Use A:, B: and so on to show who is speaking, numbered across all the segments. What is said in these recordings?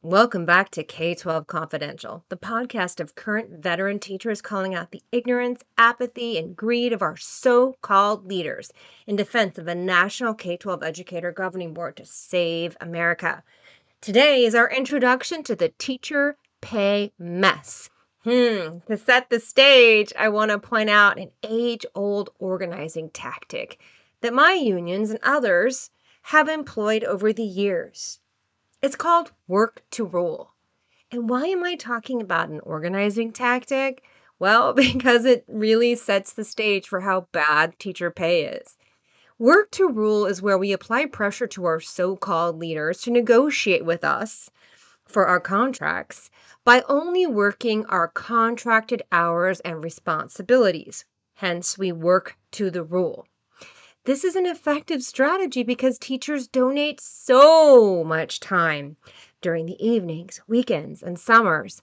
A: Welcome back to K-12 Confidential, the podcast of current veteran teachers calling out the ignorance, apathy, and greed of our so-called leaders in defense of a national K-12 educator governing board to save America. Today is our introduction to the teacher pay mess. To set the stage, I want to point out an age-old organizing tactic that my unions and others have employed over the years. It's called work to rule. And why am I talking about an organizing tactic? Well, because it really sets the stage for how bad teacher pay is. Work to rule is where we apply pressure to our so-called leaders to negotiate with us for our contracts by only working our contracted hours and responsibilities. Hence, we work to the rule. This is an effective strategy because teachers donate so much time during the evenings, weekends, and summers,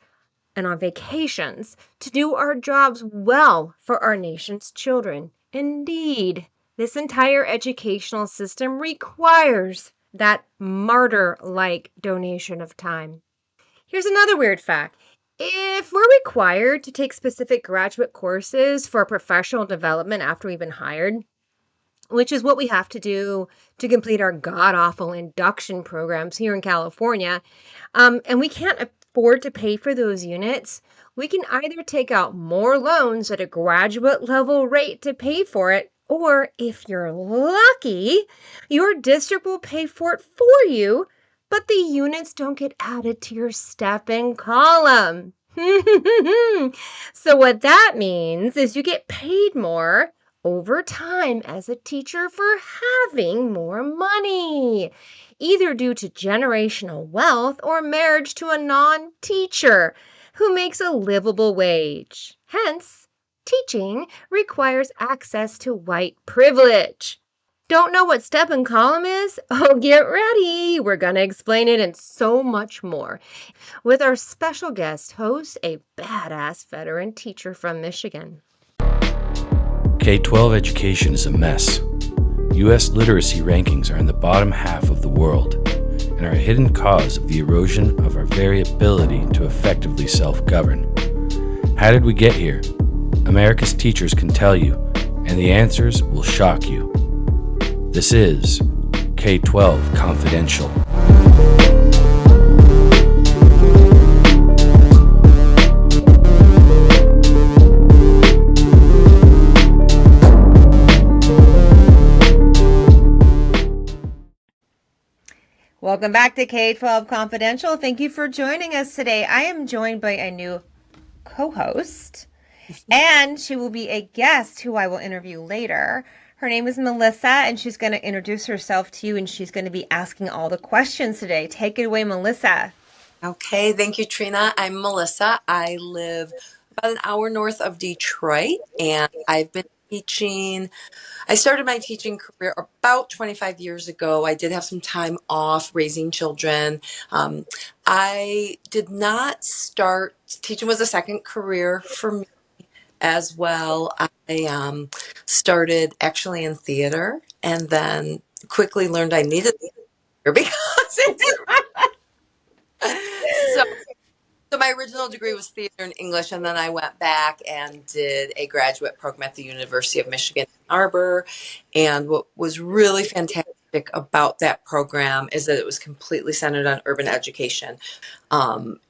A: and on vacations to do our jobs well for our nation's children. Indeed, this entire educational system requires that martyr-like donation of time. Here's another weird fact. If we're required to take specific graduate courses for professional development after we've been hired, which is what we have to do to complete our god-awful induction programs here in California, and we can't afford to pay for those units, we can either take out more loans at a graduate level rate to pay for it, or if you're lucky, your district will pay for it for you, but the units don't get added to your step-in column. So what that means is you get paid more over time as a teacher for having more money, either due to generational wealth or marriage to a non-teacher who makes a livable wage. Hence, teaching requires access to white privilege. Don't know what step and column is? Oh, get ready. We're going to explain it and so much more with our special guest host, a badass veteran teacher from Michigan.
B: K-12 education is a mess. U.S. literacy rankings are in the bottom half of the world and are a hidden cause of the erosion of our very ability to effectively self-govern. How did we get here? America's teachers can tell you, and the answers will shock you. This is K-12 Confidential.
A: Welcome back to K-12 Confidential. Thank you for joining us today. I am joined by a new co-host, and she will be a guest who I will interview later. Her name is Melissa, and she's going to introduce herself to you, and she's going to be asking all the questions today. Take it away, Melissa.
C: Okay, thank you, Trina. I'm Melissa. I live about an hour north of Detroit, and I've been teaching. I started my teaching career about 25 years ago. I did have some time off raising children. I did not start, teaching was a second career for me as well. I started actually in theater and then quickly learned I needed theater because it's so my original degree was theater and English, and then I went back and did a graduate program at the University of Michigan, Ann Arbor. And what was really fantastic about that program is that it was completely centered on urban education.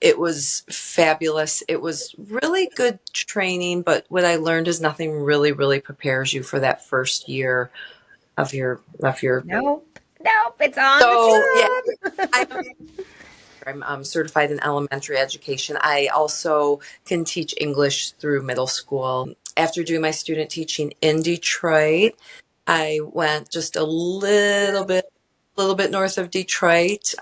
C: It was fabulous. It was really good training, but what I learned is nothing really, really prepares you for that first year of your.
A: Nope, it's on
C: So
A: the
C: yeah,
A: job.
C: I'm certified in elementary education. I also can teach English through middle school. After doing my student teaching in Detroit, I went just a little bit north of Detroit,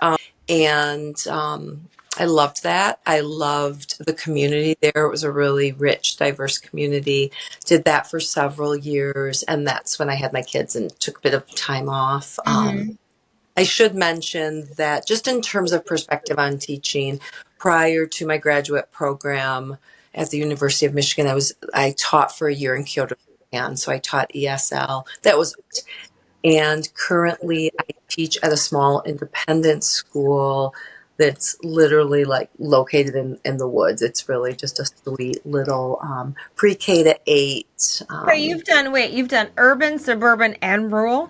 C: and I loved that. I loved the community there. It was a really rich, diverse community. Did that for several years, and that's when I had my kids and took a bit of time off. I should mention that just in terms of perspective on teaching, prior to my graduate program at the University of Michigan, I taught for a year in Kyoto, Japan. So I taught ESL. That was it. And currently I teach at a small independent school that's literally like located in the woods. It's really just a sweet little pre-K to 8.
A: So you've done urban, suburban, and rural?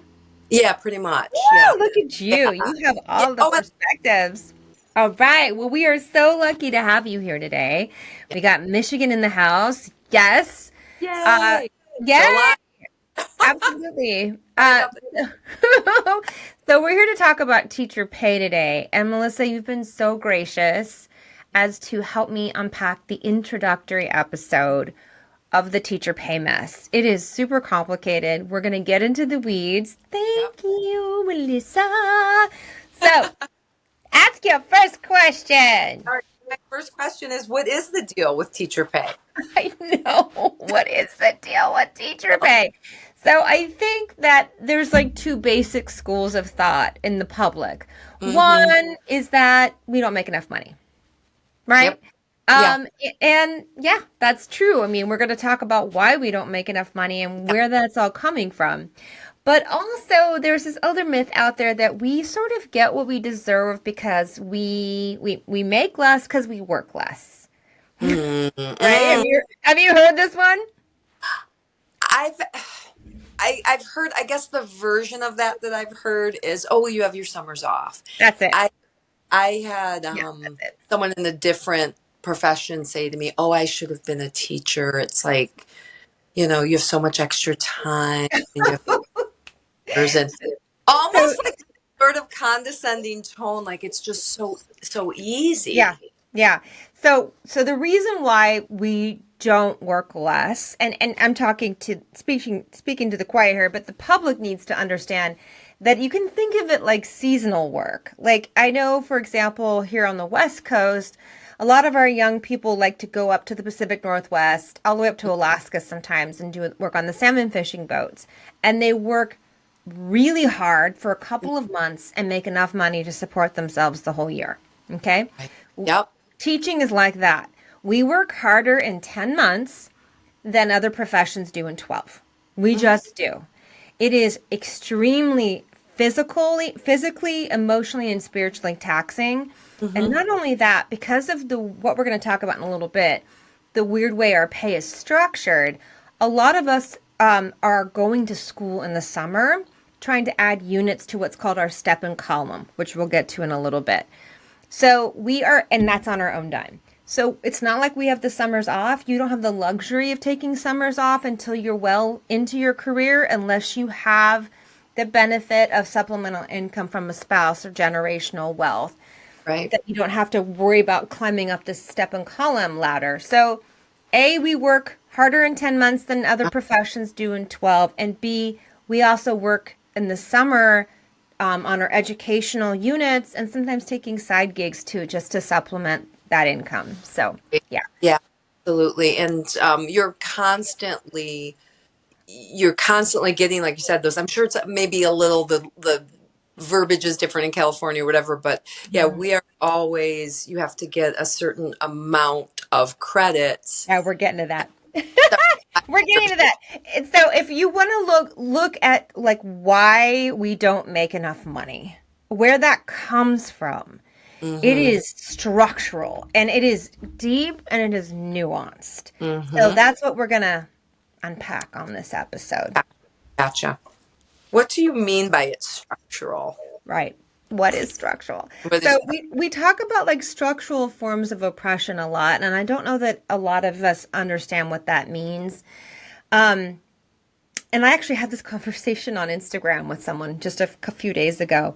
C: Yeah, pretty much. Yeah.
A: Oh, look at you.
C: Yeah.
A: You have
C: Yeah.
A: all the
C: Oh, and
A: perspectives. All right. Well, we are so lucky to have you here today. We got Michigan in the house. Yes. Uh,
C: yay. Go
A: yeah,
C: live.
A: absolutely.
C: Right up.
A: So we're here to talk about teacher pay today. And Melissa, you've been so gracious as to help me unpack the introductory episode of the teacher pay mess. It is super complicated. We're going to get into the weeds.
C: Yep.
A: Thank you, Melissa. So, ask your first question.
C: All right. My first question is, what is the deal with teacher pay?
A: I know. What is the deal with teacher pay? So, I think that there's like two basic schools of thought in the public.
C: Mm-hmm.
A: One is that we don't make enough money, right?
C: Yep. Yeah.
A: And yeah, that's true. I mean, we're going to talk about why we don't make enough money and
C: Yeah.
A: where that's all coming from. But also, there's this other myth out there that we sort of get what we deserve because we make less because we work less, right?
C: Mm-mm.
A: Have you heard this one?
C: I've I've heard, I guess the version of that I've heard is, oh, you have your summers off.
A: That's it.
C: I I had
A: Yeah, that's it.
C: someone in a different profession say to me, "Oh, I should have been a teacher." It's like, you have so much extra time and you have hours, and
A: So
C: almost like sort of condescending tone, like it's just so
A: yeah,
C: easy.
A: yeah. So the reason why we don't work less, and I'm talking to speaking to the choir here, but the public needs to understand that you can think of it like seasonal work. Like I know, for example, here on the West Coast, a lot of our young people like to go up to the Pacific Northwest, all the way up to Alaska sometimes, and do work on the salmon fishing boats, and they work really hard for a couple of months and make enough money to support themselves the whole year. Okay?
C: Right. Yep.
A: Teaching is like that. We work harder in 10 months than other professions do in 12. We
C: Mhm.
A: just do. It is extremely physically, emotionally, and spiritually taxing. And
C: Mhm.
A: not only that, because of the what we're going to talk about in a little bit, the weird way our pay is structured, a lot of us are going to school in the summer trying to add units to what's called our step and column, which we'll get to in a little bit. So we are, and that's on our own dime. So it's not like we have the summers off. You don't have the luxury of taking summers off until you're well into your career, unless you have the benefit of supplemental income from a spouse or generational wealth
C: Right.
A: that you don't have to worry about climbing up this step and column ladder. So, A, we work harder in 10 months than other professions do in 12. And B, we also work in the summer on our educational units and sometimes taking side gigs too, just to supplement that income. So, yeah.
C: Yeah, absolutely. And you're constantly getting, like you said, those. I'm sure it's maybe a little, the verbiage is different in California or whatever, but yeah,
A: Mhm.
C: we are always, you have to get a certain amount of credits.
A: Yeah, we're getting to that.
C: So,
A: We're getting to that. And so if you want to look at like why we don't make enough money, where that comes from, it
C: mm-hmm,
A: is structural and it is deep and it is nuanced. So
C: mm-hmm.
A: that's what we're going to unpack on this episode.
C: Gotcha. What do you mean by it's structural?
A: Right. What is structural?
C: What is
A: So we talk about like structural forms of oppression a lot, and I don't know that a lot of us understand what that means. Um, and I actually had this conversation on Instagram with someone just a few days ago,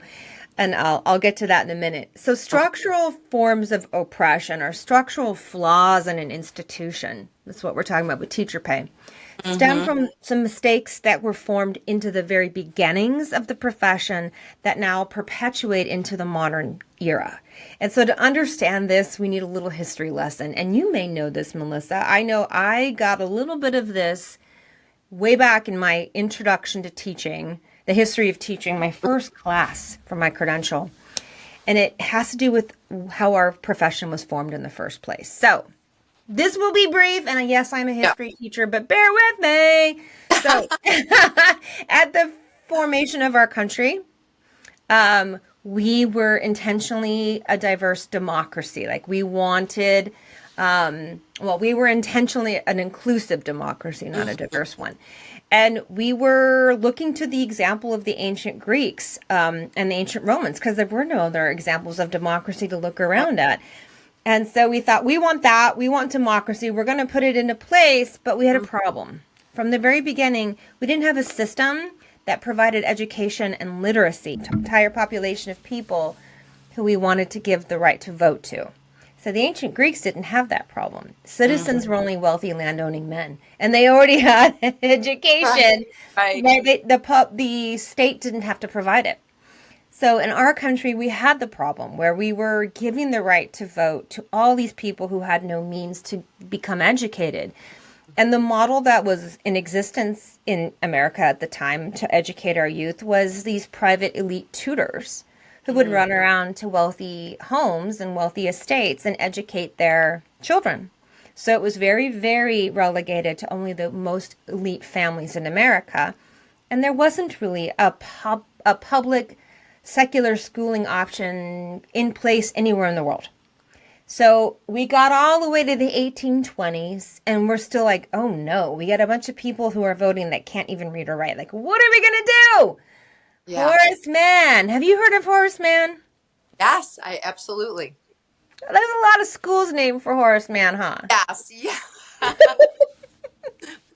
A: and I'll get to that in a minute. So structural forms of oppression are structural flaws in an institution. That's what we're talking about with teacher pay. Stem
C: mm-hmm,
A: from some mistakes that were formed into the very beginnings of the profession that now perpetuate into the modern era. And so to understand this, we need a little history lesson. And you may know this, Melissa. I know I got a little bit of this way back in my introduction to teaching, the history of teaching, my first class for my credential. And it has to do with how our profession was formed in the first place. So this will be brief, and yes, I'm a
C: yeah.
A: history teacher, but bear with me. So, at the formation of our country, we were intentionally a diverse democracy. Like we wanted, we were intentionally an inclusive democracy, not a
C: Mhm.
A: diverse one. And we were looking to the example of the ancient Greeks and the ancient Romans because there were no other examples of democracy to look
C: Right.
A: around at. And so we thought, we want that. We want democracy. We're going to put it into place. But we had a
C: Mhm.
A: problem. From the very beginning, we didn't have a system that provided education and literacy to the entire population of people who we wanted to give the right to vote to. So the ancient Greeks didn't have that problem. Citizens were only wealthy landowning men, and they already had
C: Right.
A: education.
C: Right.
A: The state didn't have to provide it. So in our country, we had the problem where we were giving the right to vote to all these people who had no means to become educated. And the model that was in existence in America at the time to educate our youth was these private elite tutors who would
C: Mm.
A: run around to wealthy homes and wealthy estates and educate their children. So it was very, very relegated to only the most elite families in America. And there wasn't really a public secular schooling option in place anywhere in the world. So we got all the way to the 1820s, and we're still like, oh no, we got a bunch of people who are voting that can't even read or write. Like, what are we going to do?
C: Yeah.
A: Horace Mann. Have you heard of Horace Mann?
C: Yes, I absolutely.
A: There's a lot of schools named for Horace Mann, huh?
C: Yes. Yeah.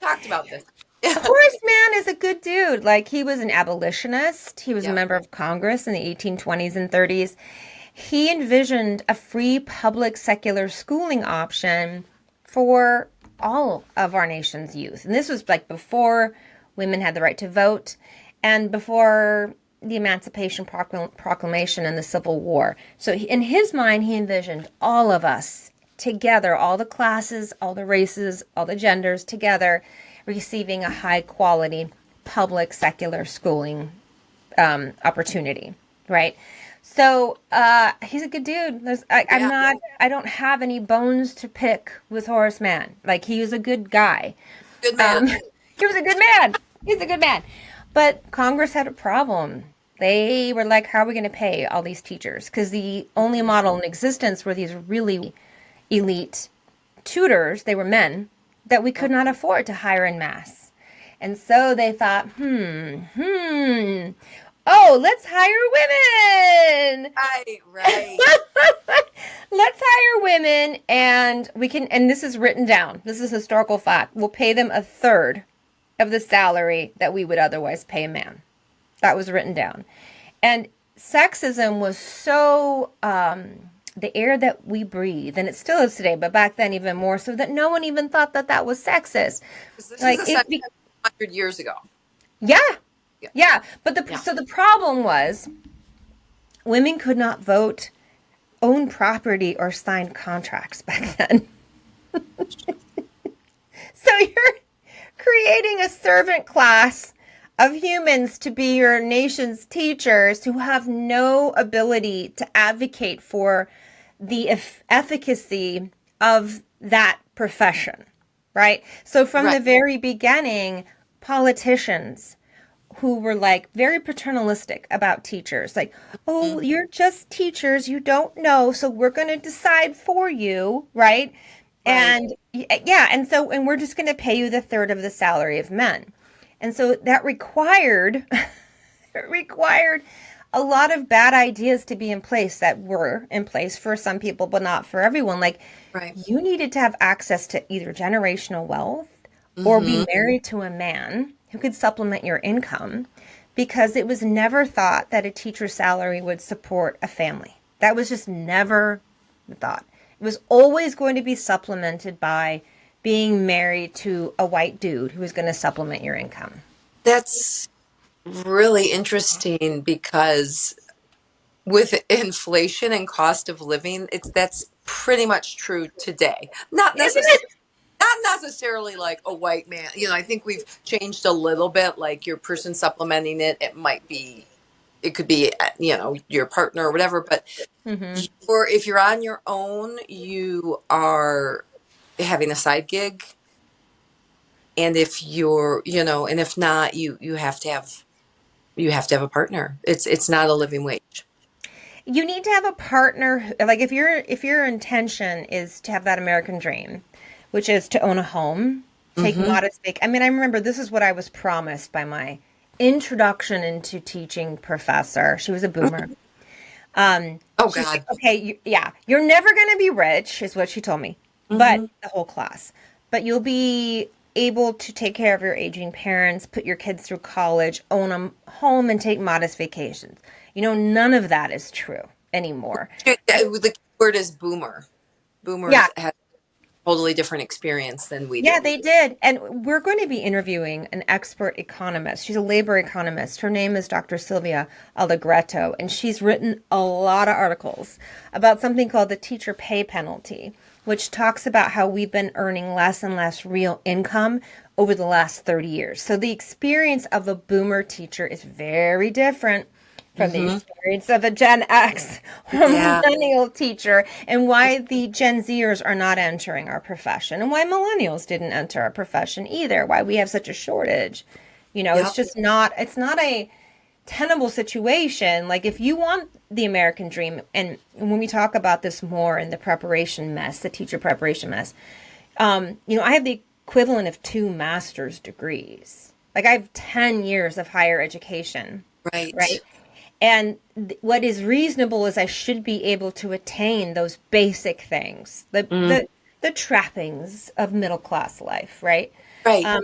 C: Talked about this. Yeah.
A: Horace Mann is a good dude. Like, he was an abolitionist, he was a
C: Yep.
A: member of Congress in the 1820s and 30s. He envisioned a free public secular schooling option for all of our nation's youth. And this was like before women had the right to vote and before the Emancipation Proclamation and the Civil War. So in his mind, he envisioned all of us together, all the classes, all the races, all the genders together, receiving a high quality public secular schooling opportunity, right? So he's a good dude. I'm
C: Yeah.
A: not. I don't have any bones to pick with Horace Mann. Like he was a good guy.
C: Good man.
A: He was a good man. He's a good man. But Congress had a problem. They were like, "How are we going to pay all these teachers?" Because the only model in existence were these really elite tutors. They were men that we could not afford to hire in mass. And so they thought, oh, let's hire women.
C: Right. Right.
A: Let's hire women and we can, and this is written down. This is historical fact. We'll pay them a third of the salary that we would otherwise pay a man. That was written down. And sexism was so the air that we breathe, and it still is today, but back then even more so that no one even thought that that was sexist.
C: This is
A: Like
C: essentially 100 years ago.
A: yeah,
C: Yeah.
A: yeah. But
C: Yeah.
A: so the problem was women could not vote, own property, or sign contracts back then. So you're creating a servant class of humans to be your nation's teachers who have no ability to advocate for the efficacy of that profession, right? So from
C: Right.
A: the very beginning, politicians who were like very paternalistic about teachers, like, oh,
C: Mhm.
A: you're just teachers, you don't know, so we're going to decide for you, right?
C: Right.
A: And yeah, and we're just going to pay you the third of the salary of men. And so that required it required a lot of bad ideas to be in place that were in place for some people, but not for everyone. Like
C: Right.
A: you needed to have access to either generational wealth or be
C: Hmm.
A: married to a man who could supplement your income because it was never thought that a teacher's salary would support a family. That was just never the thought. It was always going to be supplemented by being married to a white dude who was going to supplement your income.
C: That's really interesting because with inflation and cost of living, that's pretty much true today.
A: Isn't it?
C: Not necessarily like a white man. I think we've changed a little bit. Like your person supplementing it, it could be, your partner or whatever. But
A: Mm-hmm.
C: if you're on your own, you are having a side gig, and if you're, and if not, you have to have a partner. It's not a living wage.
A: You need to have a partner like if your intention is to have that American dream, which is to own a home, take
C: Mm-hmm.
A: modest I mean, I remember this is what I was promised by my introduction into teaching professor. She was a boomer.
C: Oh
A: She's like,
C: God.
A: okay, yeah, you're never going to be rich, is what she told me, but
C: Mm-hmm.
A: the whole class. But you'll be able to take care of your aging parents, put your kids through college, own a home, and take modest vacations. None of that is true anymore.
C: The key word is boomer.
A: Yeah,
C: Boomers had a totally different experience than we
A: yeah,
C: did.
A: they did. And we're going to be interviewing an expert economist. She's a labor economist. Her name is Dr. Sylvia Allegretto, and she's written a lot of articles about something called the teacher pay penalty, which talks about how we've been earning less and less real income over the last 30 years. So the experience of a boomer teacher is very different from the
C: Mm-hmm.
A: experience of a Gen X or
C: Yeah.
A: millennial teacher, and why the Gen Zers are not entering our profession, and why millennials didn't enter our profession either, why we have such a shortage. It's
C: Yep.
A: just it's not a tenable situation. Like, if you want the American dream, and when we talk about this more in the preparation mess, the teacher preparation mess, I have the equivalent of 2 master's degrees. Like, I have 10 years of higher education, right?
C: Right.
A: And what is reasonable is I should be able to attain those basic things, the
C: Mm.
A: the the trappings of middle class life, right?
C: Right.
A: Um,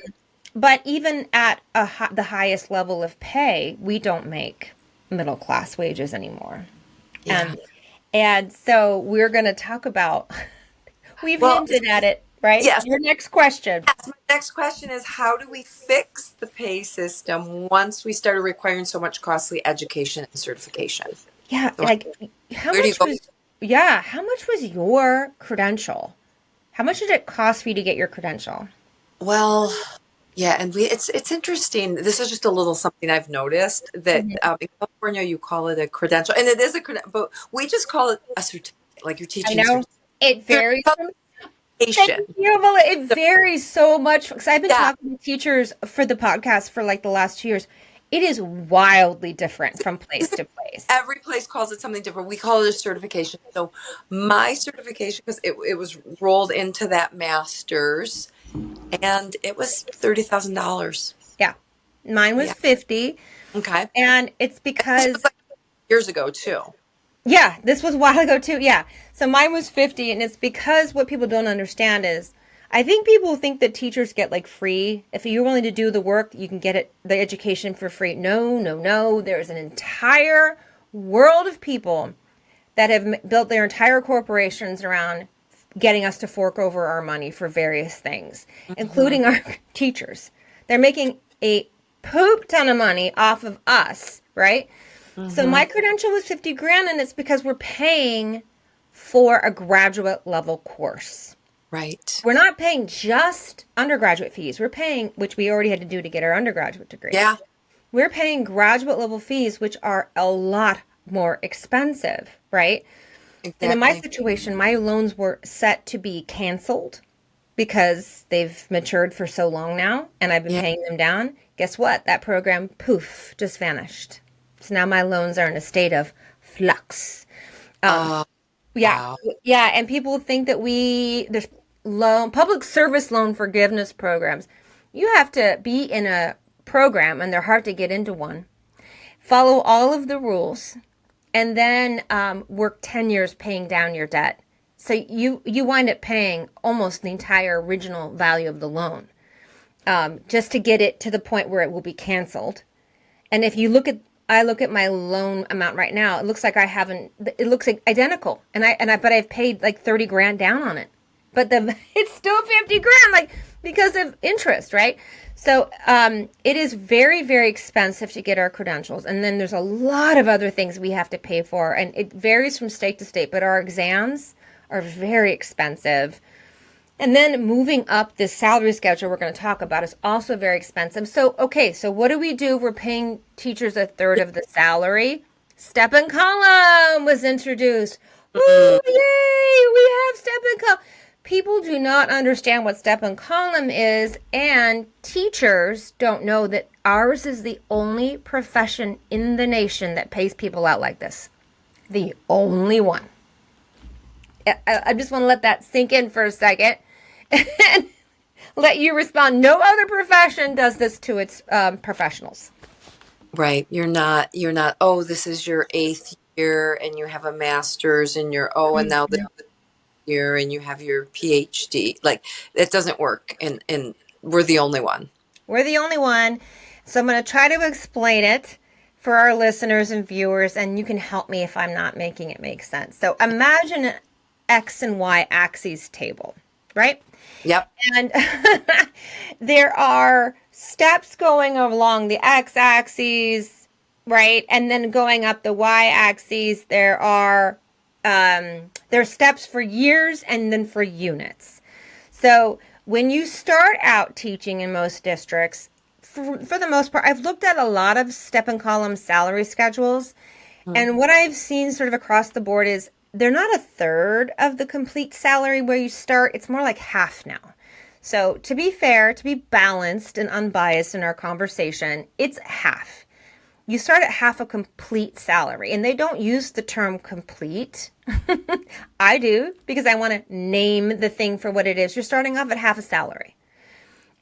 A: but even at the highest level of pay, we don't make middle class wages anymore.
C: Yeah.
A: Um, and so we're going to talk about. We've
C: Well,
A: hinted at it, right?
C: yes.
A: Your next question.
C: Yes. My next question is, how do we fix the pay system once we started requiring so much costly education and certification?
A: Yeah,
C: So
A: like how
C: where do you
A: much
C: go?
A: was yeah, how much was your credential? How much did it cost for you to get your credential?
C: Well, yeah, and it's interesting. This is just a little something I've noticed that
A: Mhm.
C: in California you call it a credential, and it is a credential, but we just call it a certificate, like your
A: I
C: teaching
A: know
C: certificate,
A: it
C: your
A: varies from thank
C: certification.
A: you, well, it
C: So
A: varies so much because I've been
C: yeah,
A: talking to teachers for the podcast for like the last 2 years. It is wildly different from place to place.
C: every place calls it something different. We call it a certification. So my certification, because it was rolled into that master's, and it was $30,000.
A: Yeah. Mine was
C: Yeah.
A: 50,
C: Okay.
A: and it's
C: This was
A: because
C: like years ago too.
A: yeah, this was a while ago too. Yeah. So mine was 50, and it's because what people don't understand is I think people think that teachers get like free. If you're willing to do the work, you can get the education for free. No, no, no. There's an entire world of people that have built their entire corporations around getting us to fork over our money for various things,
C: Hmm.
A: including our teachers. They're making a poop ton of money off of us, right? So
C: Hmm.
A: my credential was 50 grand, and it's because we're paying for a graduate level course.
C: Right.
A: We're not paying just undergraduate fees. We're paying, which we already had to do to get our undergraduate degree.
C: Yeah.
A: We're paying graduate level fees, which are a lot more expensive, right? And in my
C: Exactly.
A: situation, my loans were set to be canceled because they've matured for so long now and I've been
C: Yeah.
A: paying them down. Guess what? That program, poof, just vanished. So now my loans are in a state of flux. Um,
C: Uh,
A: yeah,
C: wow.
A: yeah, and people think that there's public service loan forgiveness programs. You have to be in a program, and they're hard to get into one. Follow all of the rules, and then work 10 years paying down your debt. So you wind up paying almost the entire original value of the loan, just to get it to the point where it will be canceled. And if you I look at my loan amount right now, it looks like I haven't, it looks like identical. But I've paid like 30 grand down on it. But it's still 50 grand, like, because of interest, right? So it is very, very expensive to get our credentials. And then there's a lot of other things we have to pay for. And it varies from state to state, but our exams are very expensive. And then moving up this salary schedule we're going to talk about is also very expensive. So, okay, so what do we do? We're paying teachers a third of the salary. Step and column was introduced.
C: Mm.
A: Woo, yay, we have step and column. People do not understand what step and column is, and teachers don't know that ours is the only profession in the nation that pays people out like this. The only one. I just want to let that sink in for a second and let you respond. No other profession does this to its professionals.
C: Right. You're not, oh, this is your eighth year and you have a master's and and now this year and you have your PhD. Like it doesn't work. And we're the only one.
A: We're the only one. So I'm going to try to explain it for our listeners and viewers, and you can help me if I'm not making it make sense. So imagine an X and Y axes table, right?
C: Yep.
A: And there are steps going along the X axis, right? And then going up the Y axis, there's steps for years and then for units. So when you start out teaching in most districts, for the most part, I've looked at a lot of step and column salary schedules. And what I've seen sort of across the board is they're not a third of the complete salary where you start. It's more like half now. So to be fair, to be balanced and unbiased in our conversation, it's half. You start at half a complete salary, and they don't use the term complete. I do, because I want to name the thing for what it is. You're starting off at half a salary.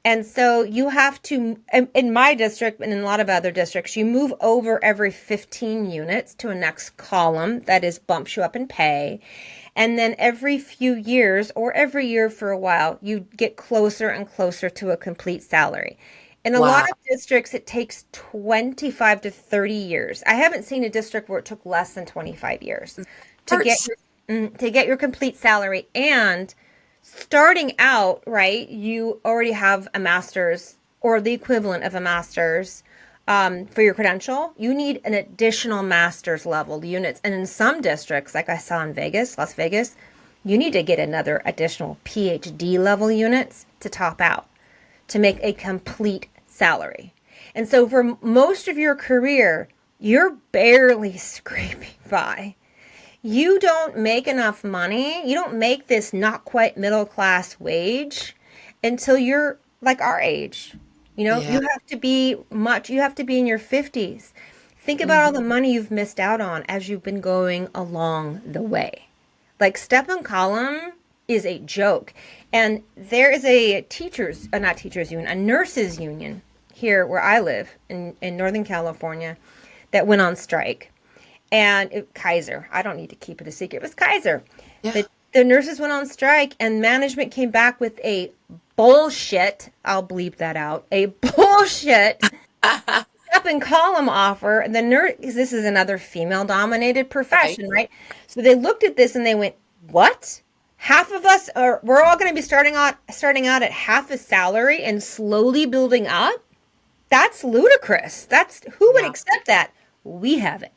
A: And so you have to, in my district and in a lot of other districts, you move over every 15 units to a next column that is bumps you up in pay. And then every few years or every year for a while, you get closer and closer to a complete salary. In a lot
C: Wow.
A: of districts, it takes 25 to 30 years. I haven't seen a district where it took less than 25 years to get
C: Hurts.
A: your complete salary. And starting out, right, you already have a master's or the equivalent of a master's for your credential. You need an additional master's level units. And in some districts, like I saw in Vegas, Las Vegas, you need to get another additional PhD level units to top out to make a complete salary. And so for most of your career, you're barely scraping by. You don't make enough money. You don't make this not quite middle class wage until you're like our age. You know,
C: Yeah.
A: you have to be in your 50s. Think about all the money you've missed out on as you've been going along the way. Like step and column is a joke. And there is a not teachers union, a nurses union here where I live in Northern California that went on strike. And Kaiser, I don't need to keep it a secret, it was Kaiser.
C: Yeah.
A: The nurses went on strike and management came back with a bullshit, I'll bleep that out, a bullshit step and column offer. The nurse, this is another female dominated
C: Right.
A: profession, right? So they looked at this and they went, what? Half of us we're all going to be starting out at half a salary and slowly building up? That's ludicrous. Who would
C: Yeah.
A: accept that? We have it.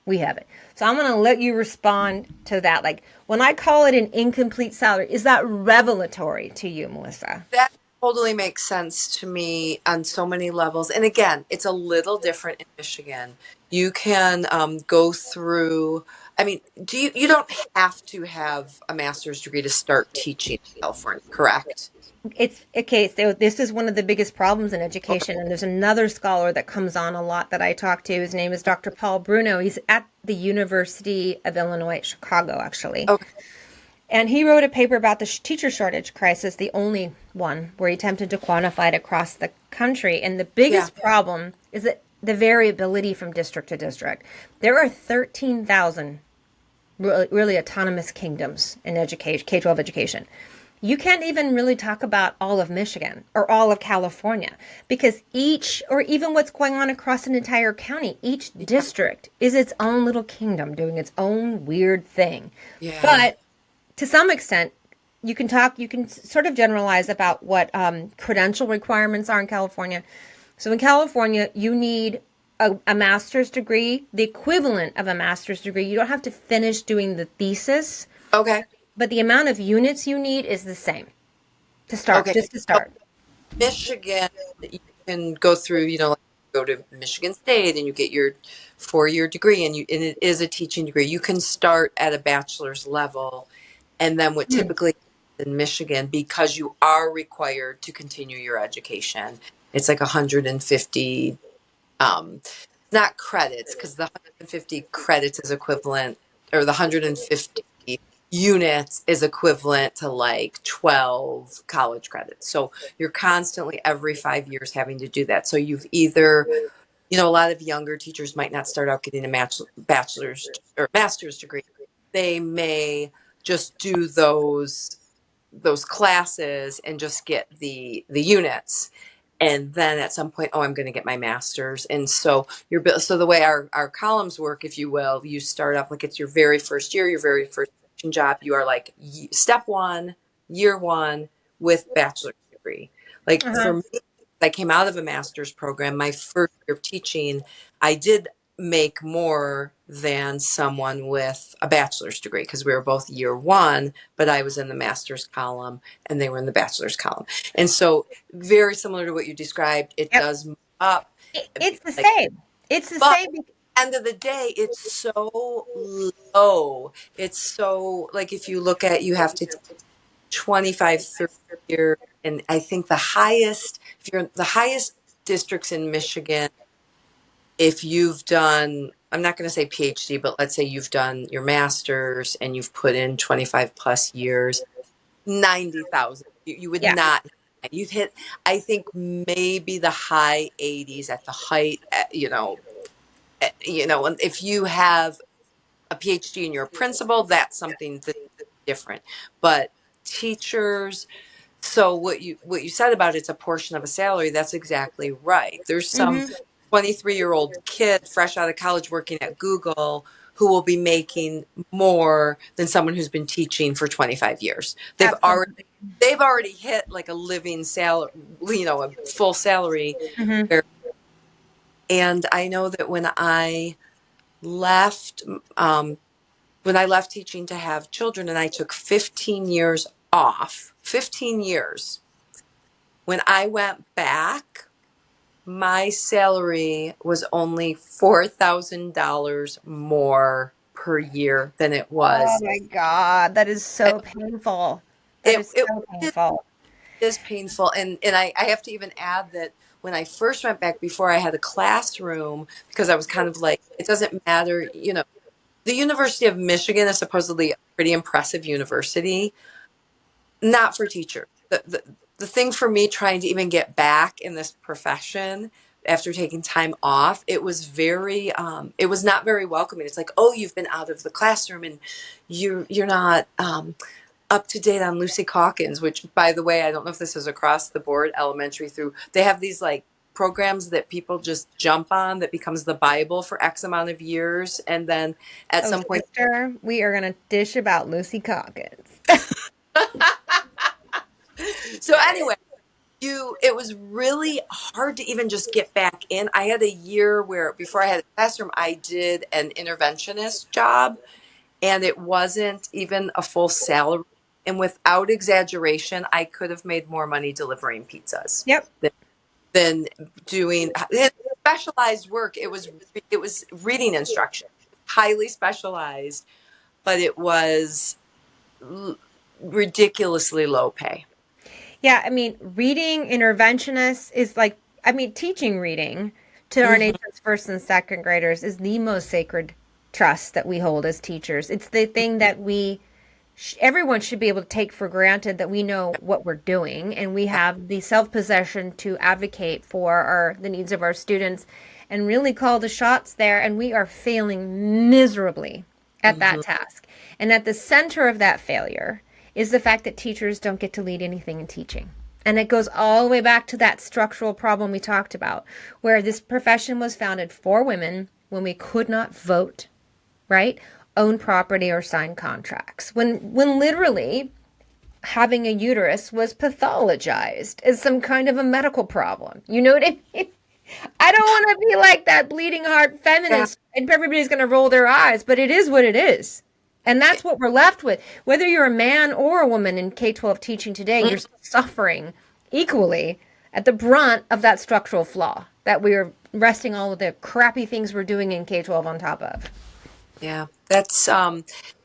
A: We have it. So I'm going to let you respond to that. Like when I call it an incomplete salary, is that revelatory to you, Melissa?
C: That totally makes sense to me on so many levels. And again, it's a little different in Michigan. You can go through, I mean, you don't have to have a master's degree to start teaching in California, correct?
A: It's okay. So this is one of the biggest problems in
C: Okay.
A: education. And there's another scholar that comes on a lot that I talk to. His name is Dr. Paul Bruno. He's at the University of Illinois at Chicago, actually.
C: Okay.
A: And he wrote a paper about the teacher shortage crisis, the only one where he attempted to quantify it across the country. And the
C: Yeah.
A: biggest problem is that the variability from district to district. There are 13,000 really autonomous kingdoms in education, K-12 education. You can't even really talk about all of Michigan or all of California because or even what's going on across an entire county, each district is its own little kingdom doing its own weird thing.
C: Yeah.
A: But to some extent, you can sort of generalize about what credential requirements are in California. So in California, you need a master's degree, the equivalent of a master's degree. You don't have to finish doing the thesis,
C: Okay.
A: but the amount of units you need is the same to start,
C: Okay.
A: just to start.
C: Michigan, you can go through, like go to Michigan State and you get your 4-year degree and it is a teaching degree. You can start at a bachelor's level. And then what typically in Michigan, because you are required to continue your education, it's like 150, not credits, because the 150 credits is equivalent or the 150 units is equivalent to like 12 college credits. So you're constantly every 5 years having to do that. So you've either, a lot of younger teachers might not start out getting a bachelor's or master's degree. They may just do those classes and just get the units, and then at some point, oh, I'm going to get my master's. And so so the way our columns work, if you will, you start off like it's your very first year, your very first teaching job. You are like step one, year one, with bachelor's degree. Like
A: Uh-huh.
C: for me, I came out of a master's program. My first year of teaching, I did make more than someone with a bachelor's degree because we were both year one, but I was in the master's column and they were in the bachelor's column. And so very similar to what you described, it
A: Yep.
C: does move up.
A: It's the
C: Like,
A: same. It's the
C: but
A: same.
C: end of the day, it's so low. It's so like if you look at, you have to 25, 30 years. And I think if you're the highest districts in Michigan, if you've done, I'm not going to say PhD, but let's say you've done your master's and you've put in 25 plus years, 90,000, you would
A: Yeah.
C: not, you've hit, I think maybe the high 80s at the height, and if you have a PhD and you're a principal, that's something that's different. But teachers, so what you said about it's a portion of a salary, that's exactly right. There's some
A: Mm-hmm.
C: 23-year-old kid fresh out of college working at Google who will be making more than someone who's been teaching for 25 years.
A: Absolutely.
C: They've already hit like a living salary, a full salary.
A: Mm-hmm.
C: And I know that left, when I left teaching to have children and I took 15 years off, 15 years, when I went back, my salary was only $4,000 more per year than it
A: Oh
C: was.
A: my God, that is so painful. That is
C: It
A: so painful.
C: is painful. And I have to even add that when I first went back, before I had a classroom, because I was kind of like, it doesn't matter, the University of Michigan is supposedly a pretty impressive university, not for teachers. The thing for me trying to even get back in this profession after taking time off, it was not very welcoming. It's like, oh, you've been out of the classroom and you're not up to date on Lucy Calkins, which, by the way, I don't know if this is across the board, elementary through, they have these like programs that people just jump on that becomes the Bible for X amount of years. And then at
A: Oh,
C: some point,
A: sister, we are gonna dish about Lucy Calkins.
C: so anyway, it was really hard to even just get back in. I had a year where before I had a classroom, I did an interventionist job and it wasn't even a full salary. And without exaggeration, I could have made more money delivering pizzas
A: Yep.
C: than doing specialized work. It was reading instruction, highly specialized, but it was ridiculously low pay.
A: Yeah, I mean, reading interventionists is like, I mean, teaching reading to our
C: Hmm.
A: nation's first and second graders is the most sacred trust that we hold as teachers. It's the thing that everyone should be able to take for granted that we know what we're doing and we have the self-possession to advocate for the needs of our students and really call the shots there. And we are failing miserably at that
C: Hmm.
A: task. And at the center of that failure is the fact that teachers don't get to lead anything in teaching. And it goes all the way back to that structural problem we talked about, where this profession was founded for women when we could not vote, right? Own property or sign contracts. When literally having a uterus was pathologized as some kind of a medical problem. You know what I mean? I don't want to be like that bleeding heart
C: Yeah.
A: feminist and everybody's going to roll their eyes, but it is what it is. And that's what we're left with. Whether you're a man or a woman in K-12 teaching today, you're suffering equally at the brunt of that structural flaw that we're resting all of the crappy things we're doing in K-12 on top of.
C: Yeah, that's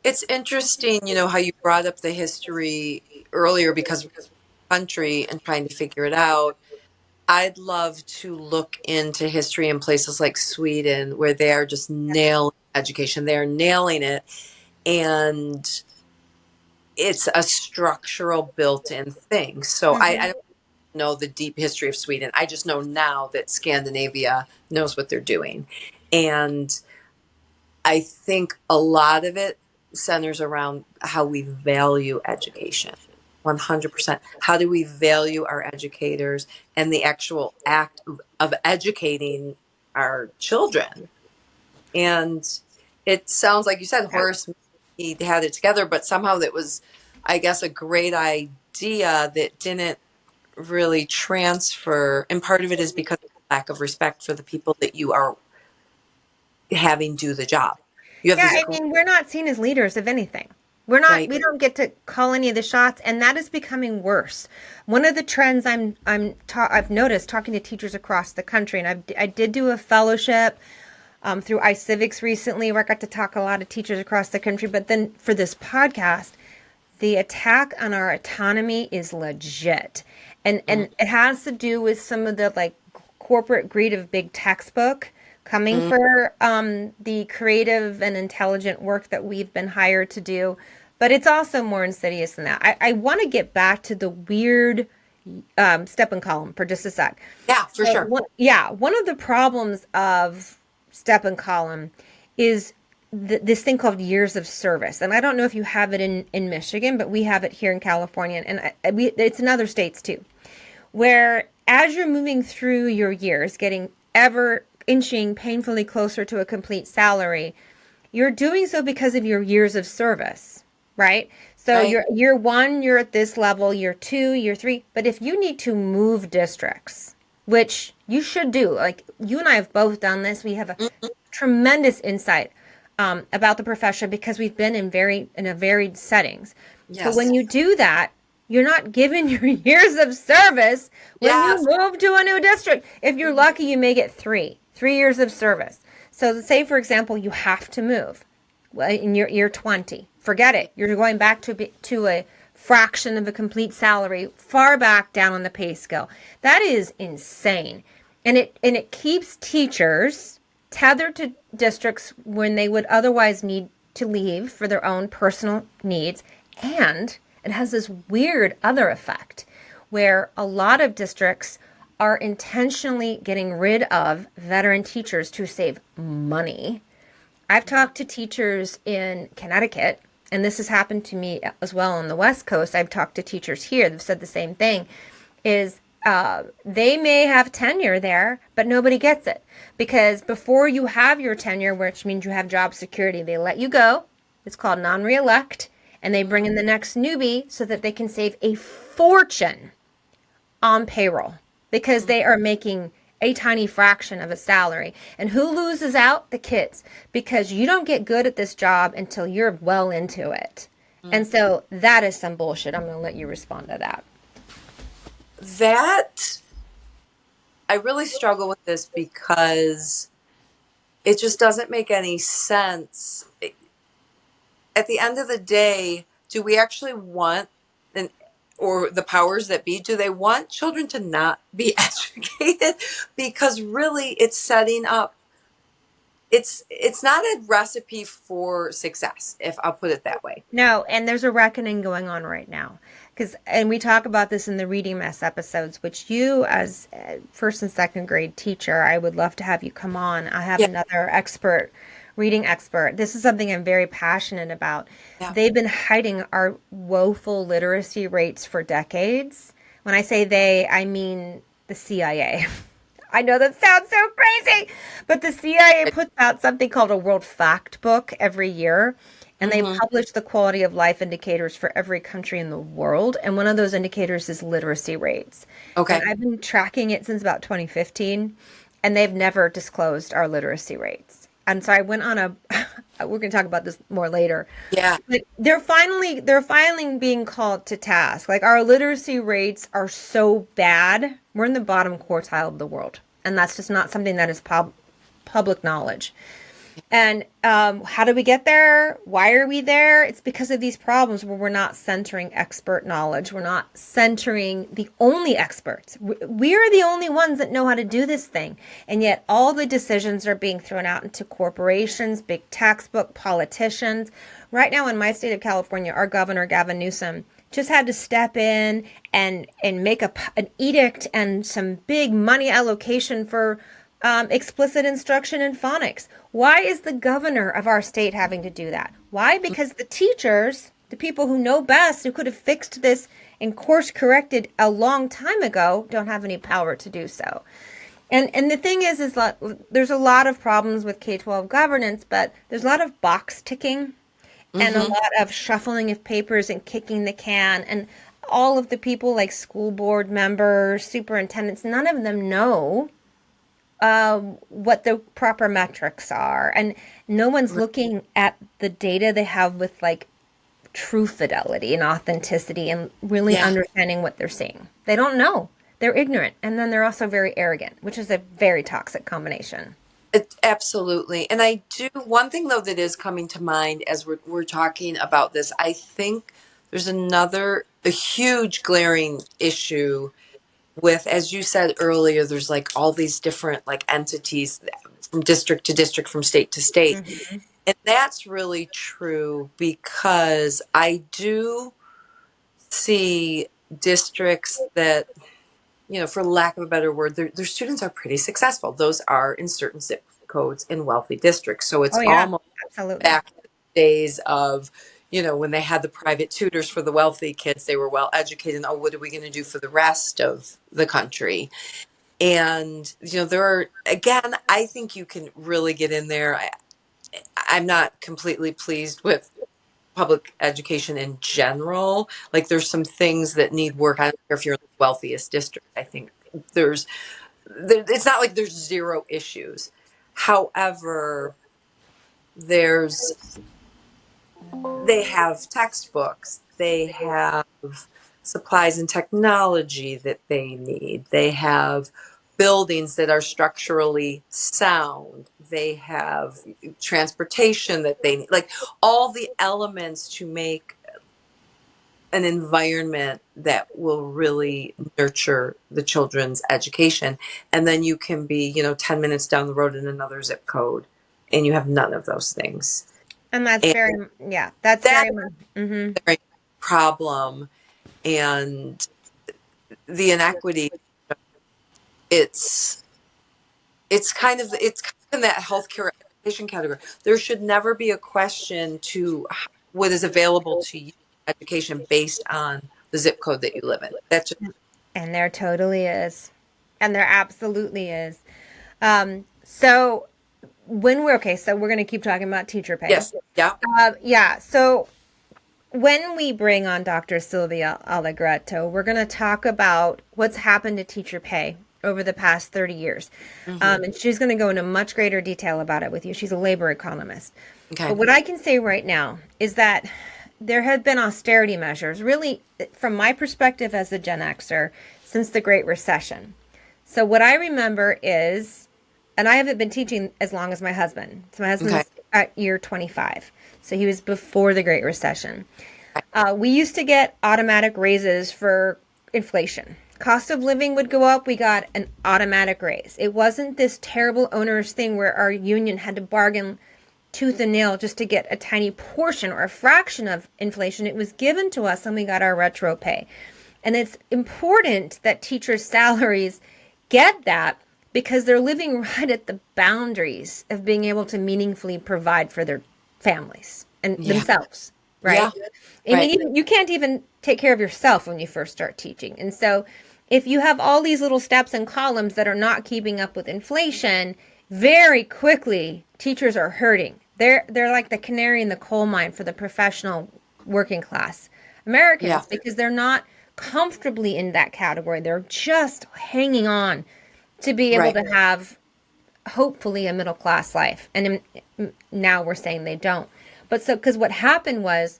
C: it's interesting, how you brought up the history earlier because of the country and trying to figure it out. I'd love to look into history in places like Sweden where they are just nailing education. They are nailing it. and it's a structural built-in thing. So I
A: Mhm.
C: don't know the deep history of Sweden. I just know now that Scandinavia knows what they're doing. And I think a lot of it centers around how we value education. 100%. How do we value our educators and the actual act of educating our children? And it sounds like you said Horace, he had it together, but somehow that was, I guess, a great idea that didn't really transfer. And part of it is because of lack of respect for the people that you are having do the job. You have
A: Yeah,
C: this
A: I
C: great,
A: mean, we're not seen as leaders of anything.
C: right?
A: We don't get to call any of the shots, and that is becoming worse. One of the trends I've noticed talking to teachers across the country, and I did do a fellowship through iCivics recently where I got to talk to a lot of teachers across the country. But then for this podcast, the attack on our autonomy is legit. And it has to do with some of the like corporate greed of big textbook coming
C: Mm-hmm.
A: for the creative and intelligent work that we've been hired to do. But it's also more insidious than that. I want to get back to the weird step and column for just a sec.
C: Yeah, for
A: So,
C: sure.
A: one of the problems of step and column is this thing called years of service. And I don't know if you have it in Michigan, but we have it here in California, and it's in other states too, where as you're moving through your years, getting ever inching painfully closer to a complete salary, you're doing so because of your years of service, right? So
C: Right.
A: you're year one, you're at this level, year two, year three. But if you need to move districts, which you should do, like you and I have both done this, we have a
C: Mhm.
A: tremendous insight about the profession because we've been in a varied settings. But when
C: Yes.
A: you do that, you're not given your years of service when you
C: Yes.
A: move to a new district. If you're
C: Mhm.
A: lucky, you may get three years of service. So say, for example, you have to move in your year 20. Forget
C: Yeah.
A: it. You're going back to a fraction of a complete salary, far back down on the pay scale. That is insane. And it keeps teachers tethered to districts when they would otherwise need to leave for their own personal needs. And it has this weird other effect where a lot of districts are intentionally getting rid of veteran teachers to save money. I've talked to teachers in Connecticut, and this has happened to me as well on the West Coast. I've talked to teachers here that have said the same thing, is they may have tenure there, but nobody gets it. Because before you have your tenure, which means you have job security, they let you go. It's called non-reelect, and they bring in the next newbie so that they can save a fortune on payroll because
C: Mhm.
A: they are making a tiny fraction of a salary. And who loses out? The kids, because you don't get good at this job until you're well into it. And
C: Mhm.
A: so that is some bullshit. I'm going to let you respond to that.
C: That I really struggle with this because it just doesn't make any sense. At the end of the day, do we actually want an or the powers that be, do they want children to not be educated? Because really it's setting up, it's not a recipe for success, if I'll put it that way.
A: No, and there's a reckoning going on right now. And we talk about this in the reading mess episodes, which you, as a first and second grade teacher, I would love to have you come on. I have
C: Yeah,
A: another expert, reading expert. This is something I'm very passionate about.
C: yeah.
A: They've been hiding our woeful literacy rates for decades. When I say they, I mean the CIA. I know that sounds so crazy, but the CIA puts out something called a World Fact Book every year, and they
C: Hmm.
A: publish the quality of life indicators for every country in the world. And one of those indicators is literacy rates. And
C: Okay.
A: I've been tracking it since about 2015, and they've never disclosed our literacy rates. And so I went on a, we're going to talk about this more later,
C: Yeah.
A: but they're finally being called to task. Like our literacy rates are so bad. We're in the bottom quartile of the world. And that's just not something that is public knowledge. And how do we get there? Why are we there? It's because of these problems where we're not centering expert knowledge. We're not centering the only experts. We are the only ones that know how to do this thing. And yet all the decisions are being thrown out into corporations, big textbook politicians. Right now in my state of California, our governor, Gavin Newsom, just had to step in and make an edict and some big money allocation for explicit instruction in phonics. Why is the governor of our state having to do that? Why? Because the teachers, the people who know best, who could have fixed this and course corrected a long time ago, don't have any power to do so. And the thing is that there's a lot of problems with K-12 governance, but there's a lot of box ticking and a lot of shuffling of papers and kicking the can. And all of the people like school board members, superintendents, none of them know what the proper metrics are. And no one's looking at the data they have with like true fidelity and authenticity and really
C: Yeah.
A: understanding what they're seeing. They don't know. They're ignorant. And then they're also very arrogant, which is a very toxic combination.
C: Absolutely. And I do one thing though that is coming to mind as we're talking about this. I think there's a huge glaring issue with, as you said earlier, there's like all these different like entities from district to district, from state to state.
A: Mm-hmm.
C: And that's really true because I do see districts that, for lack of a better word, their students are pretty successful. Those are in certain zip codes in wealthy districts. So it's
A: Oh, yeah,
C: almost
A: absolutely.
C: back in the days of, when they had the private tutors for the wealthy kids, they were well educated. And, oh, what are we going to do for the rest of the country? And, there are, again, I think you can really get in there. I'm not completely pleased with public education in general. Like there's some things that need work. I don't care if you're in the wealthiest district. I think it's not like there's zero issues. However, there's they have textbooks, they have supplies and technology that they need, they have buildings that are structurally sound, they have transportation that they need, like all the elements to make an environment that will really nurture the children's education. And then you can be, 10 minutes down the road in another zip code and you have none of those things.
A: And that's
C: And
A: very, yeah, that's
C: that's
A: very much. Mm-hmm.
C: a very problem. And the inequity, it's it's kind of in that healthcare education category. There should never be a question to what is available to you education based on the zip code that you live in. That's just,
A: And there totally is. And there absolutely is. So so we're going to keep talking about teacher pay.
C: yes, yeah,
A: Yeah. So when we bring on Dr. Sylvia Allegretto, we're going to talk about what's happened to teacher pay over the past 30 years. And she's going to go into much greater detail about it with you. She's a labor economist.
C: okay,
A: But what I can say right now is that there have been austerity measures, really, from my perspective as a Gen Xer, since the Great Recession. So what I remember is, and I haven't been teaching as long as my husband. So my husband's
C: okay,
A: at year 25. So he was before the Great Recession. We used to get automatic raises for inflation. Cost of living would go up. We got an automatic raise. It wasn't this terrible onerous thing where our union had to bargain tooth and nail just to get a tiny portion or a fraction of inflation. It was given to us and we got our retro pay. And it's important that teachers' salaries get that because they're living right at the boundaries of being able to meaningfully provide for their families and
C: yeah,
A: themselves, right?
C: yeah,
A: I
C: right,
A: mean, you can't even take care of yourself when you first start teaching. And so if you have all these little steps and columns that are not keeping up with inflation, very quickly teachers are hurting. They're like the canary in the coal mine for the professional working class
C: yeah,
A: Americans because they're not comfortably in that category. They're just hanging on to be able
C: right,
A: to have hopefully a middle class life. And now we're saying they don't. But so because what happened was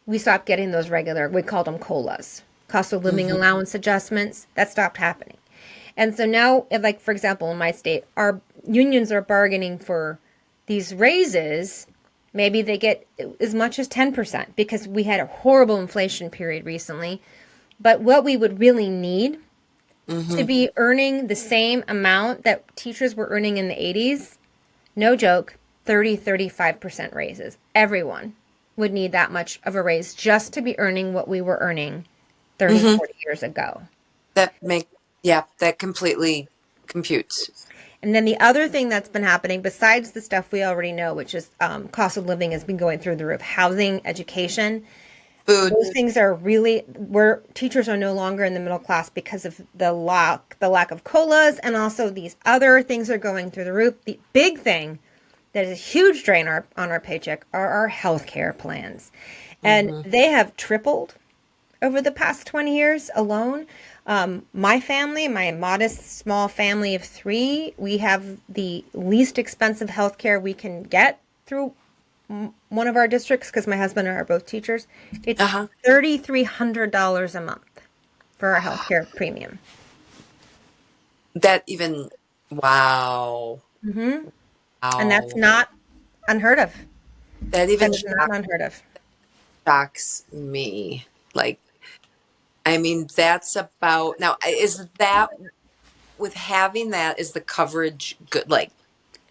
A: we stopped getting those regular, we called them COLAs, cost of living
C: hmm
A: allowance adjustments. That stopped happening. And so now, like for example, in my state, our unions are bargaining for these raises, maybe they get as much as 10% because we had a horrible inflation period recently. But what we would really need to
C: Mm-hmm.
A: be earning the same amount that teachers were earning in the 80s, no joke, 35% raises. Everyone would need that much of a raise just to be earning what we were earning 30,
C: Mm-hmm.
A: 40 years ago.
C: That completely computes.
A: And then the other thing that's been happening, besides the stuff we already know, which is cost of living has been going through the roof, housing, education,
C: Food.
A: those things are really where teachers are no longer in the middle class because of the lack of colas, and also these other things are going through the roof. The big thing that is a huge drain on our paycheck are our health care plans, and
C: Mm-hmm.
A: they have tripled over the past 20 years alone. My family, my modest small family of three, we have the least expensive health care we can get through one of our districts because my husband and I are both teachers. It's
C: Uh-huh.
A: $3,300 a month for our health care premium.
C: That even, wow.
A: And that's
C: Wow.
A: not unheard of.
C: That
A: That
C: even
A: is not unheard of.
C: shocks me. Like, I mean, that's about now, is that with having that, is the coverage good? Like,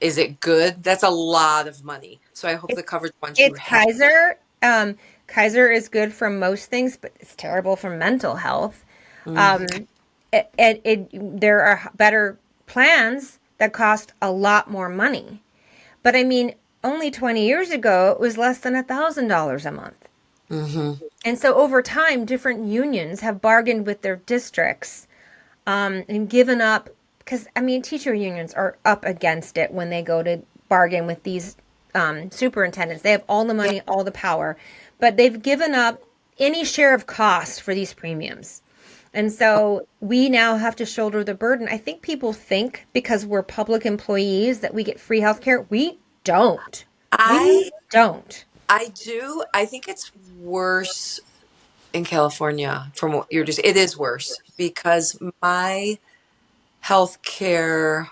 C: is it good? That's a lot of money. So I hope the
A: It's
C: coverage once you
A: it's
C: have.
A: Kaiser. Kaiser is good for most things, but it's terrible for mental health.
C: Mm,
A: Um, there are better plans that cost a lot more money. But I mean, only 20 years ago, it was less than $1,000 a month.
C: mm-hmm.
A: And so over time, different unions have bargained with their districts and given up, because I mean, teacher unions are up against it when they go to bargain with these superintendents. They have all the
C: Yeah.
A: money, all the power, but they've given up any share of cost for these premiums. And so we now have to shoulder the burden. I think people think because we're public employees that we get free health care. We don't. We
C: I
A: don't.
C: I do. I think it's worse in California from what you're just, it is worse because my healthcare,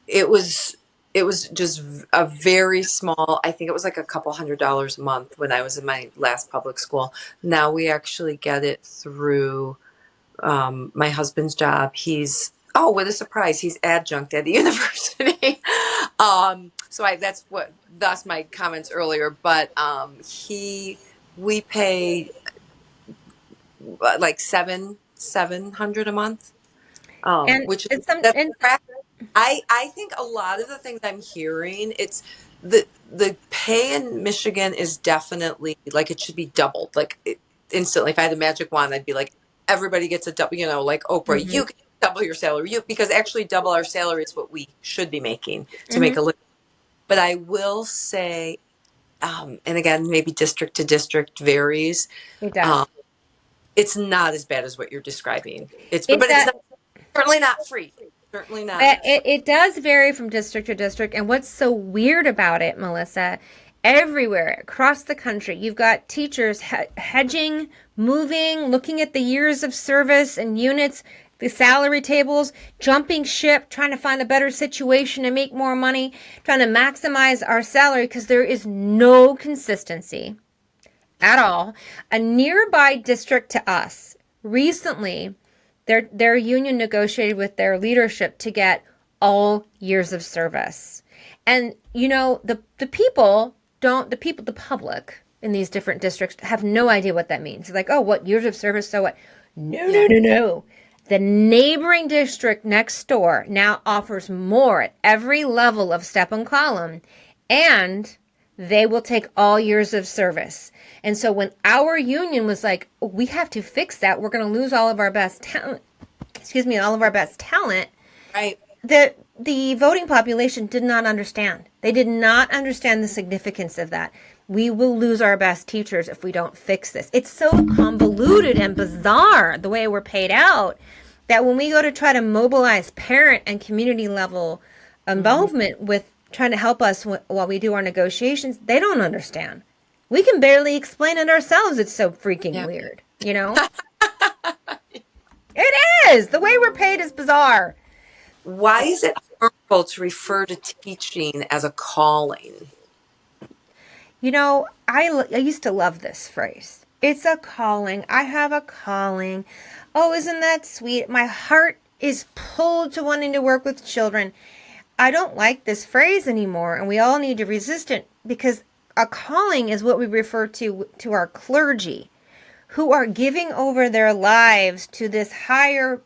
C: it was it was just a very small, I think it was like a couple $100 a month when I was in my last public school. Now we actually get it through my husband's job. He's, oh, what a surprise, he's adjunct at the university. So I, that's what, thus my comments earlier, but he, we pay like 700 a month,
A: And
C: which is,
A: it's some
C: that's
A: and
C: crap. I think a lot of the things I'm hearing, it's the pay in Michigan is definitely like it should be doubled. Like instantly, if I had a magic wand, I'd be like, everybody gets a double. You know, like Oprah,
A: mhm,
C: you can double your salary. You, because actually double our salary is what we should be making to make
A: mhm,
C: a living. But I will say, and again, maybe district to district varies.
A: it
C: Um,
A: does.
C: it's not as bad as what you're describing. But
A: It
C: it's
A: does.
C: not, certainly not free. Certainly not
A: But
C: free.
A: it does vary from district to district. And what's so weird about it, Melissa, everywhere across the country, you've got teachers hedging, moving, looking at the years of service and units, the salary tables, jumping ship, trying to find a better situation and make more money, trying to maximize our salary because there is no consistency at all. A nearby district to us recently, their union negotiated with their leadership to get all years of service. And you know, the public in these different districts have no idea what that means. They're like, oh, what years of service? So what? No, no,
C: Yeah.
A: no, no. The neighboring district next door now offers more at every level of step and column, and they will take all years of service. And so when our union was like, oh, we have to fix that, we're going to lose all of our best talent, all of our best talent,
C: Right.
A: the voting population did not understand. They did not understand the significance of that. We will lose our best teachers if we don't fix this. It's so convoluted and bizarre the way we're paid out that when we go to try to mobilize parent and community level
C: Mhm.
A: involvement with trying to help us while we do our negotiations, they don't understand. We can barely explain it ourselves. It's so freaking
C: Yeah.
A: weird, you know? It is. The way we're paid is bizarre.
C: Why is it harmful to refer to teaching as a calling.
A: I used to love this phrase. It's a calling. I have a calling. Oh, isn't that sweet? My heart is pulled to wanting to work with children. I don't like this phrase anymore, and we all need to resist it because a calling is what we refer to our clergy, who are giving over their lives to this higher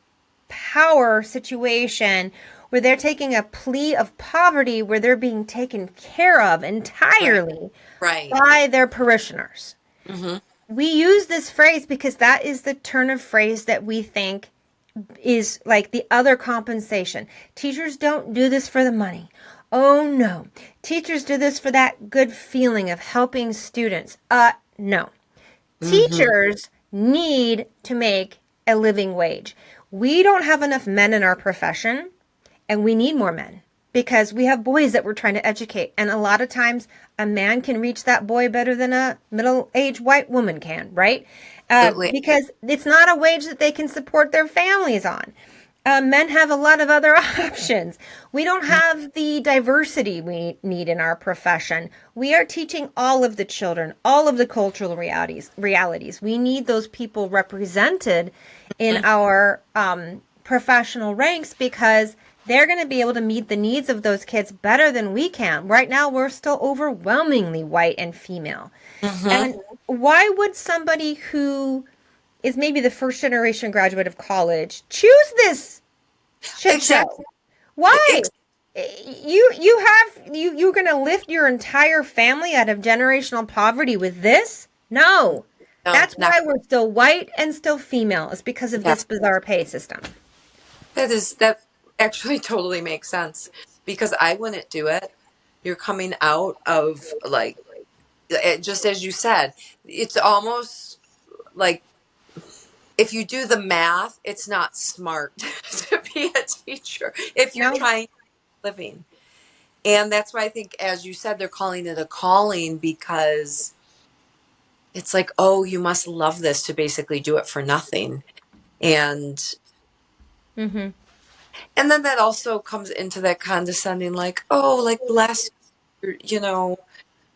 A: power situation where they're taking a plea of poverty where they're being taken care of
C: Right.
A: entirely
C: Right.
A: by their parishioners.
C: Hmm.
A: We use this phrase because that is the turn of phrase that we think is like the other compensation. Teachers don't do this for the money. Oh no. Teachers do this for that good feeling of helping students. No.
C: Hmm.
A: Teachers need to make a living wage. We don't have enough men in our profession, and we need more men because we have boys that we're trying to educate. And a lot of times, a man can reach that boy better than a middle aged white woman can, right?
C: Absolutely.
A: Because it's not a wage that they can support their families on. Men have a lot of other options. We don't have the diversity we need in our profession. We are teaching all of the children, all of the cultural realities. We need those people represented in
C: Mhm.
A: our professional ranks because they're going to be able to meet the needs of those kids better than we can. Right now, we're still overwhelmingly white and female.
C: Hmm.
A: And why would somebody who is maybe the first generation graduate of college choose this shit
C: Exactly.
A: show? Why? You're going to lift your entire family out of generational poverty with this? No.
C: No,
A: That's
C: not
A: why we're still white and still female. It's because of this
C: yes.
A: bizarre pay system.
C: That actually totally makes sense because I wouldn't do it. You're coming out of like just as you said, it's almost like if you do the math, it's not smart to be a teacher if you're
A: No.
C: trying living. And that's why I think, as you said, they're calling it a calling because it's like, oh, you must love this to basically do it for nothing. And
A: Mm-hmm.
C: and then that also comes into that condescending, like, oh, like bless you know.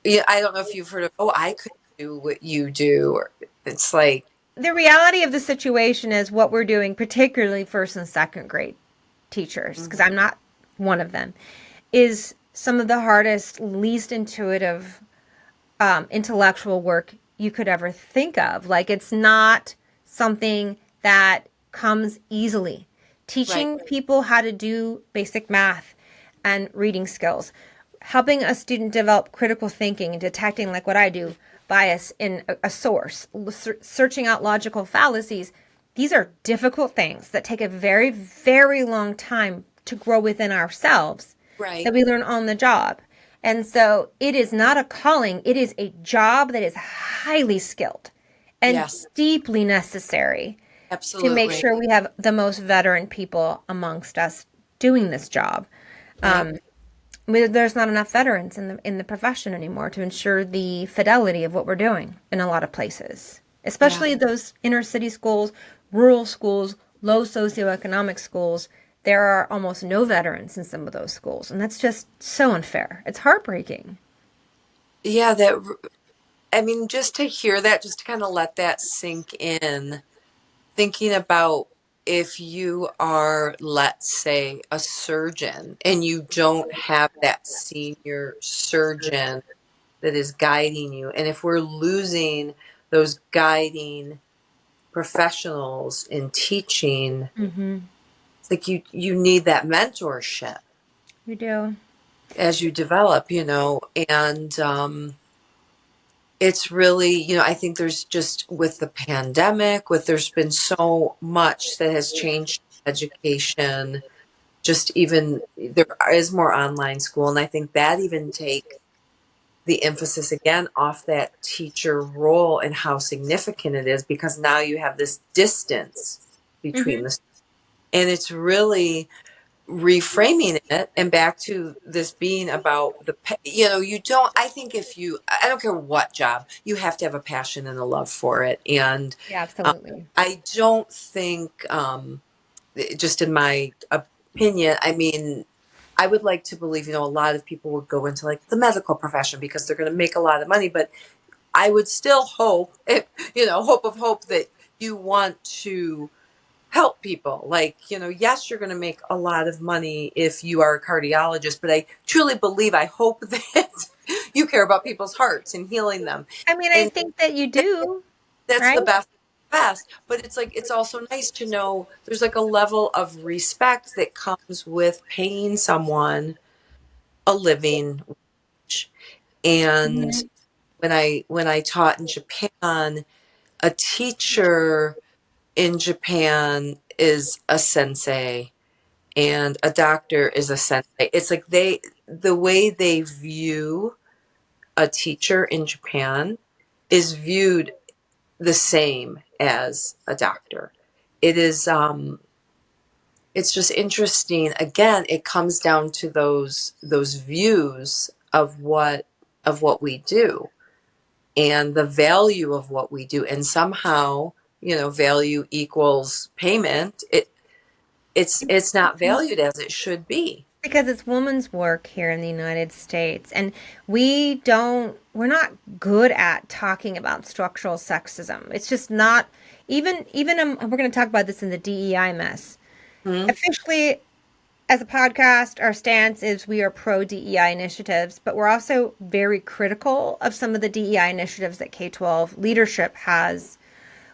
C: Yeah, I don't know if you've heard of, oh, I could do what you do. Or it's like,
A: The reality of the situation is what we're doing, particularly first and second grade teachers, because I'm not one of them, is some of the hardest, least intuitive intellectual work you could ever think of. Like, it's not something that comes easily.
C: right,
A: Teaching people how to do basic math and reading skills, helping a student develop critical thinking and detecting, like what I do, bias in a source, searching out logical fallacies. These are difficult things that take a very, very long time to grow within ourselves
C: right.
A: that we learn on the job. And so it is not a calling, it is a job that is highly skilled and
C: Yes,
A: deeply necessary to make
C: absolutely.
A: sure we have the most veteran people amongst us doing this job.
C: Yep.
A: There's not enough veterans in the profession anymore to ensure the fidelity of what we're doing in a lot of places,
C: Yeah.
A: especially those inner city schools, rural schools, low socioeconomic schools. There are almost no veterans in some of those schools, and that's just so unfair. It's heartbreaking.
C: Yeah, I mean, just to hear that, just to kind of let that sink in, thinking about if you are, let's say, a surgeon and you don't have that senior surgeon that is guiding you, and if we're losing those guiding professionals in teaching,
A: Mm-hmm.
C: it's like you need that mentorship
A: We do.
C: as you develop, and it's really, I think there's just with the pandemic, there's been so much that has changed education. Just even there is more online school, and I think that even takes the emphasis again off that teacher role and how significant it is because now you have this distance between
A: Mm-hmm.
C: the, and it's really reframing it and back to this being about you don't, I think if you, I don't care what job, you have to have a passion and a love for it. And
A: Yeah,
C: um,
A: absolutely.
C: I don't think just in my opinion, I mean, I would like to believe, a lot of people would go into like the medical profession because they're going to make a lot of money, but I would still hope, hope that you want to help people. Like, yes, you're going to make a lot of money if you are a cardiologist, but I truly believe, I hope that you care about people's hearts and healing them.
A: I mean, I
C: And
A: think that you
C: that,
A: do,
C: that's
A: right?
C: the best. But it's like, it's also nice to know there's like a level of respect that comes with paying someone a living wage. And
A: Mhm.
C: when I taught in Japan, a teacher in Japan is a sensei and a doctor is a sensei. It's like the way they view a teacher in Japan is viewed the same as a doctor. It is it's just interesting. Again, it comes down to those views of what we do and the value of what we do, and somehow, value equals payment. It's not valued as it should be.
A: Because it's women's work here in the United States, and we're not good at talking about structural sexism. It's just not, even we're going to talk about this in the DEI mess.
C: Hmm.
A: Officially, as a podcast, our stance is we are pro DEI initiatives, but we're also very critical of some of the DEI initiatives that K-12 leadership has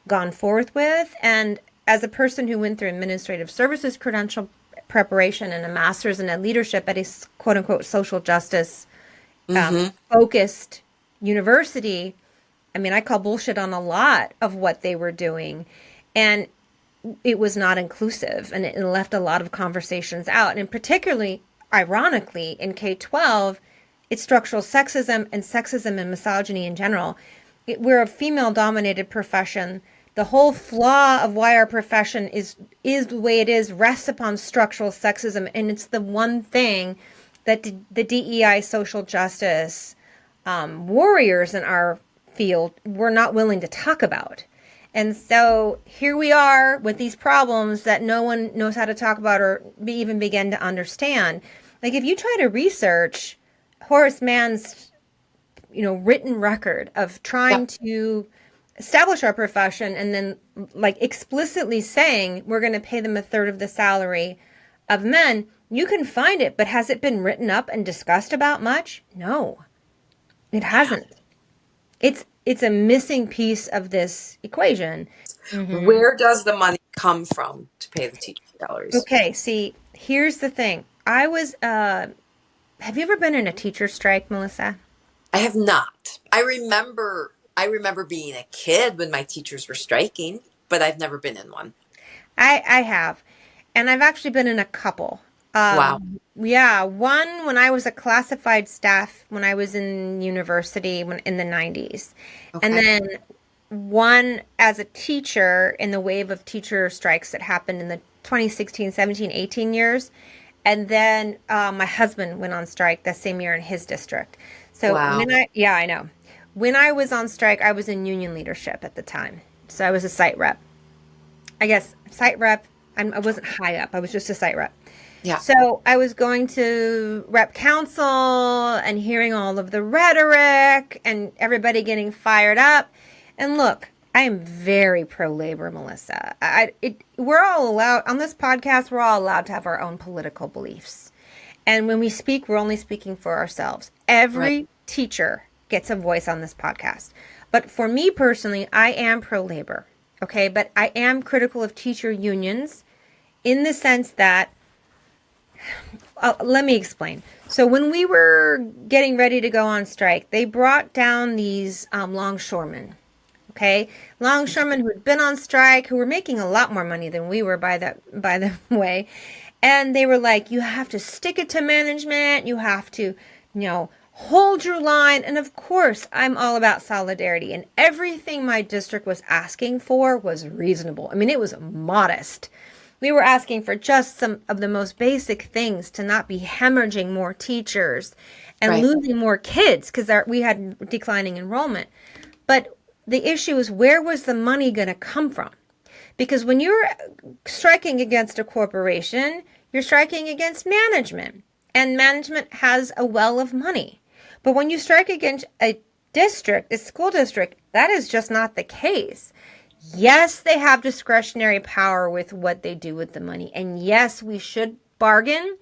A: gone forth with. And as a person who went through administrative services credential preparation and a master's in leadership at a quote unquote social justice
C: Hmm.
A: focused university, I mean, I call bullshit on a lot of what they were doing. And it was not inclusive, and it left a lot of conversations out. And particularly, ironically, in K-12, it's structural sexism and misogyny in general. We're a female dominated profession. The whole flaw of why our profession is the way it is rests upon structural sexism, and it's the one thing that the DEI social justice warriors in our field were not willing to talk about. And so here we are with these problems that no one knows how to talk about or even begin to understand. Like if you try to research Horace Mann's, written record of
C: Yeah.
A: trying to establish our profession and then like explicitly saying we're going to pay them a third of the salary of men, you can find it, but has it been written up and discussed about much? No, it
C: Yeah.
A: hasn't. It's a missing piece of this equation. Hmm.
C: Where does the money come from to pay the teacher salaries?
A: Okay, see, here's the thing. Have you ever been in a teacher strike, Melissa?
C: I have not. I remember being a kid when my teachers were striking, but I've never been in one.
A: I have. And I've actually been in a couple.
C: Wow.
A: Yeah, one when I was a classified staff when I was in university in the 90s. And
C: Okay.
A: then one as a teacher in the wave of teacher strikes that happened in the 2016, 17, 18 years. And then my husband went on strike that same year in his district. So
C: Wow.
A: yeah, I know. When I was on strike, I was in union leadership at the time. So I was a site rep. I guess site rep, I wasn't high up. I was just a site rep.
C: Yeah.
A: So I was going to rep council and hearing all of the rhetoric and everybody getting fired up. And look, I am very pro labor, Melissa. We're all allowed on this podcast. We're all allowed to have our own political beliefs, and when we speak, we're only speaking for ourselves.
C: Right.
A: Every teacher gets a voice on this podcast, but for me personally, I am pro labor. Okay, but I am critical of teacher unions in the sense that let me explain. So when we were getting ready to go on strike, they brought down these longshoremen. Okay, longshoremen who had been on strike, who were making a lot more money than we were by the way, and they were like, "You have to stick it to management. You have to, hold your line." And of course, I'm all about solidarity, and everything my district was asking for was reasonable. I mean, it was modest. We were asking for just some of the most basic things to not be hemorrhaging more teachers and
C: Right.
A: losing more kids because we had declining enrollment. But the issue is, where was the money going to come from? Because when you're striking against a corporation, you're striking against management. and management has a well of money. But when you strike against a district, a school district, that is just not the case. Yes, they have discretionary power with what they do with the money. And yes, we should bargain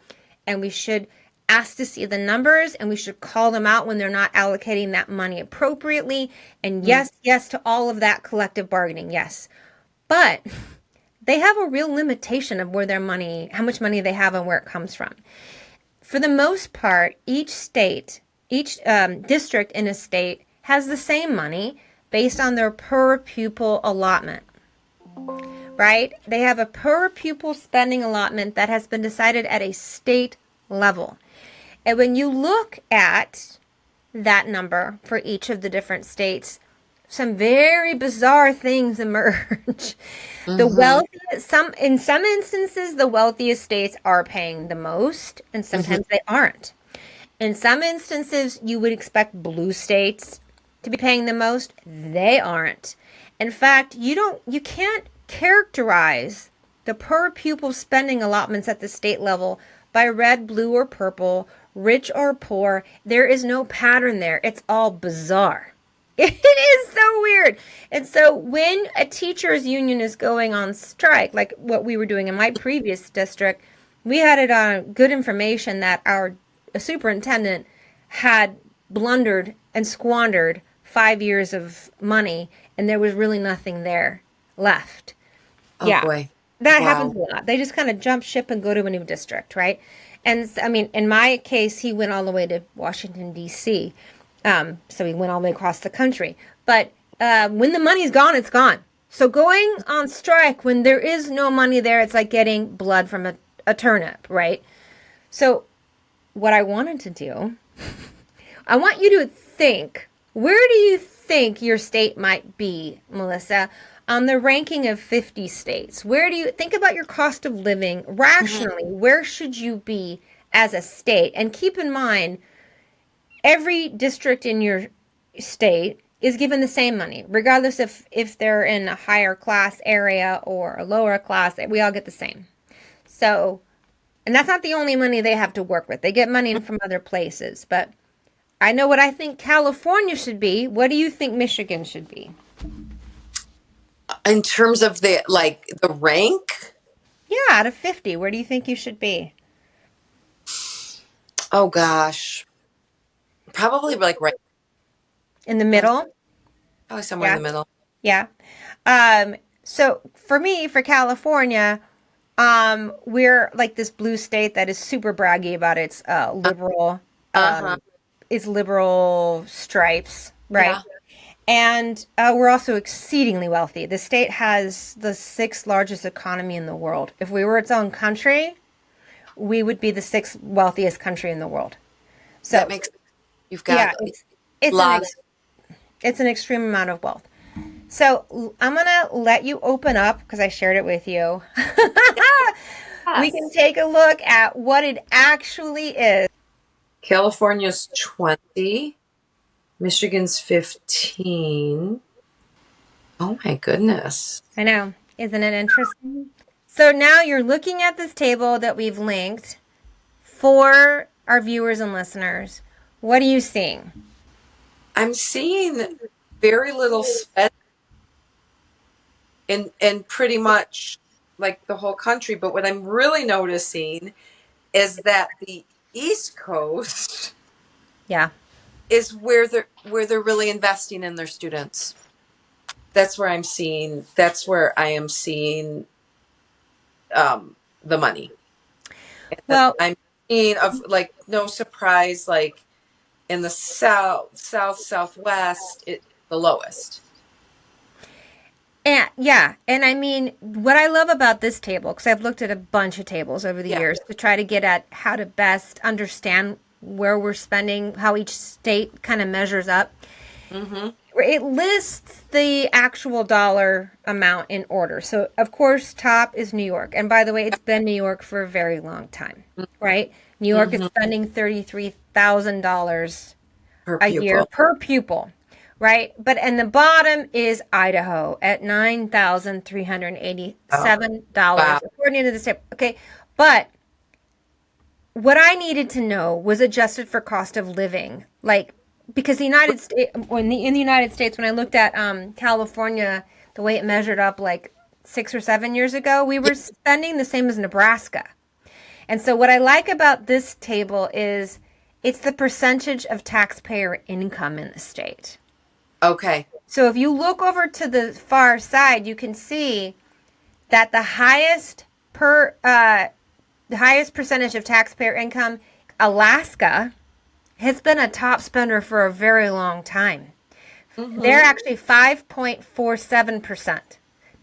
A: and we should ask to see the numbers and we should call them out when they're not allocating that money appropriately. And
C: Mm.
A: yes, yes to all of that collective bargaining. Yes. But they have a real limitation of where their money, how much money they have and where it comes from. For the most part, each state, each district in a state has the same money based on their per pupil allotment, right? They have a per pupil spending allotment that has been decided at a state level. And when you look at that number for each of the different states, some very bizarre things emerge. The
C: Mm-hmm.
A: wealthiest, in some instances, the wealthiest states are paying the most, and
C: Mm-hmm.
A: sometimes they aren't. In some instances, you would expect blue states to be paying the most. They aren't. In fact, you can't characterize the per pupil spending allotments at the state level by red, blue, or purple, rich or poor. There is no pattern there. It's all bizarre. It is so weird. And so when a teachers union is going on strike, like what we were doing in my previous district, we had it on good information that our superintendent had blundered and squandered 5 years of money and there was really nothing there left.
C: Oh
A: Yeah,
C: boy.
A: that happens
C: Wow.
A: a lot. They just kind of jump ship and go to a new district, right? And I mean, in my case, he went all the way to Washington, D.C. So he went all the way across the country. But when the money's gone, it's gone. So going on strike when there is no money there, it's like getting blood from a turnip, right? So what I wanted to do, I want you to think, where do you think your state might be, Melissa, on the ranking of 50 states? Where do you think about your cost of living
C: Mhm.
A: rationally? Where should you be as a state? And keep in mind, every district in your state is given the same money, regardless if they're in a higher class area or a lower class. We all get the same. So, and that's not the only money they have to work with. They get money from other places. But I know what I think California should be. What do you think Michigan should be?
C: In terms of the rank,
A: Yeah, out of 50, where do you think you should be?
C: oh gosh, probably like right,
A: In the
C: yeah,
A: middle?
C: probably somewhere in
A: Yeah.
C: the middle.
A: Yeah. So for me, for California, we're like this blue state that is super braggy about its
C: Uh-huh.
A: its liberal stripes, right?
C: Yeah.
A: And we're also exceedingly wealthy. The state has the sixth largest economy in the world. If we were its own country, we would be the sixth wealthiest country in the world.
C: That
A: So
C: makes you've
A: yeah,
C: got
A: it's an
C: lots.
A: it's an extreme amount of wealth. So I'm gonna let you open up because I shared it with you. We can
C: Yes.
A: take a look at what it actually is.
C: California's 20, Michigan's 15. Oh my goodness.
A: I know, isn't it interesting? So now you're looking at this table that we've linked for our viewers and listeners. What are you seeing?
C: I'm seeing very little spend in pretty much like the whole country, but what I'm really noticing is that the East Coast
A: Yeah.
C: is where they're really investing in their students. That's where I am seeing the money. And
A: Well,
C: I'm seeing of like no surprise, like in the southwest, it's the lowest.
A: and yeah, and I mean, what I love about this table, because I've looked at a bunch of tables over the
C: Yeah.
A: years to try to get at how to best understand where we're spending, how each state kind of measures up.
C: Mm-hmm.
A: It lists the actual dollar amount in order. So, of course, top is New York. And by the way, it's been New York for a very long time, right? New York is
C: Mm-hmm.
A: spending $33,000
C: Per
A: a year
C: pupil.
A: per pupil, right? But and the bottom is Idaho at
C: Oh,
A: $9,387
C: wow.
A: according to the state. Okay, but what I needed to know was adjusted for cost of living, like because the United States, in the United States, when I looked at California, the way it measured up like 6 or 7 years ago, we
C: Yeah.
A: were spending the same as Nebraska. And so, what I like about this table is it's the percentage of taxpayer income in the state.
C: Okay.
A: So, if you look over to the far side, you can see that the highest percentage of taxpayer income, Alaska, has been a top spender for a very long time. They're
C: Mm-hmm.
A: actually 5.47%.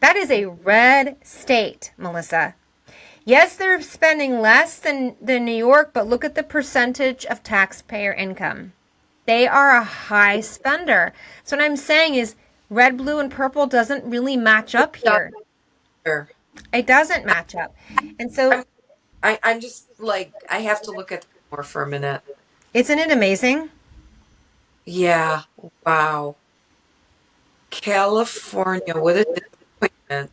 A: That is a red state, Melissa. Yes, they're spending less than New York, but look at the percentage of taxpayer income. They are a high spender. So what I'm saying is red, blue, and purple doesn't really match up here.
C: Doctor.
A: It doesn't match up. And so
C: I'm I'm just like I have to look at that more for a minute.
A: isn't it amazing?
C: Yeah. Wow. California, what a disappointment.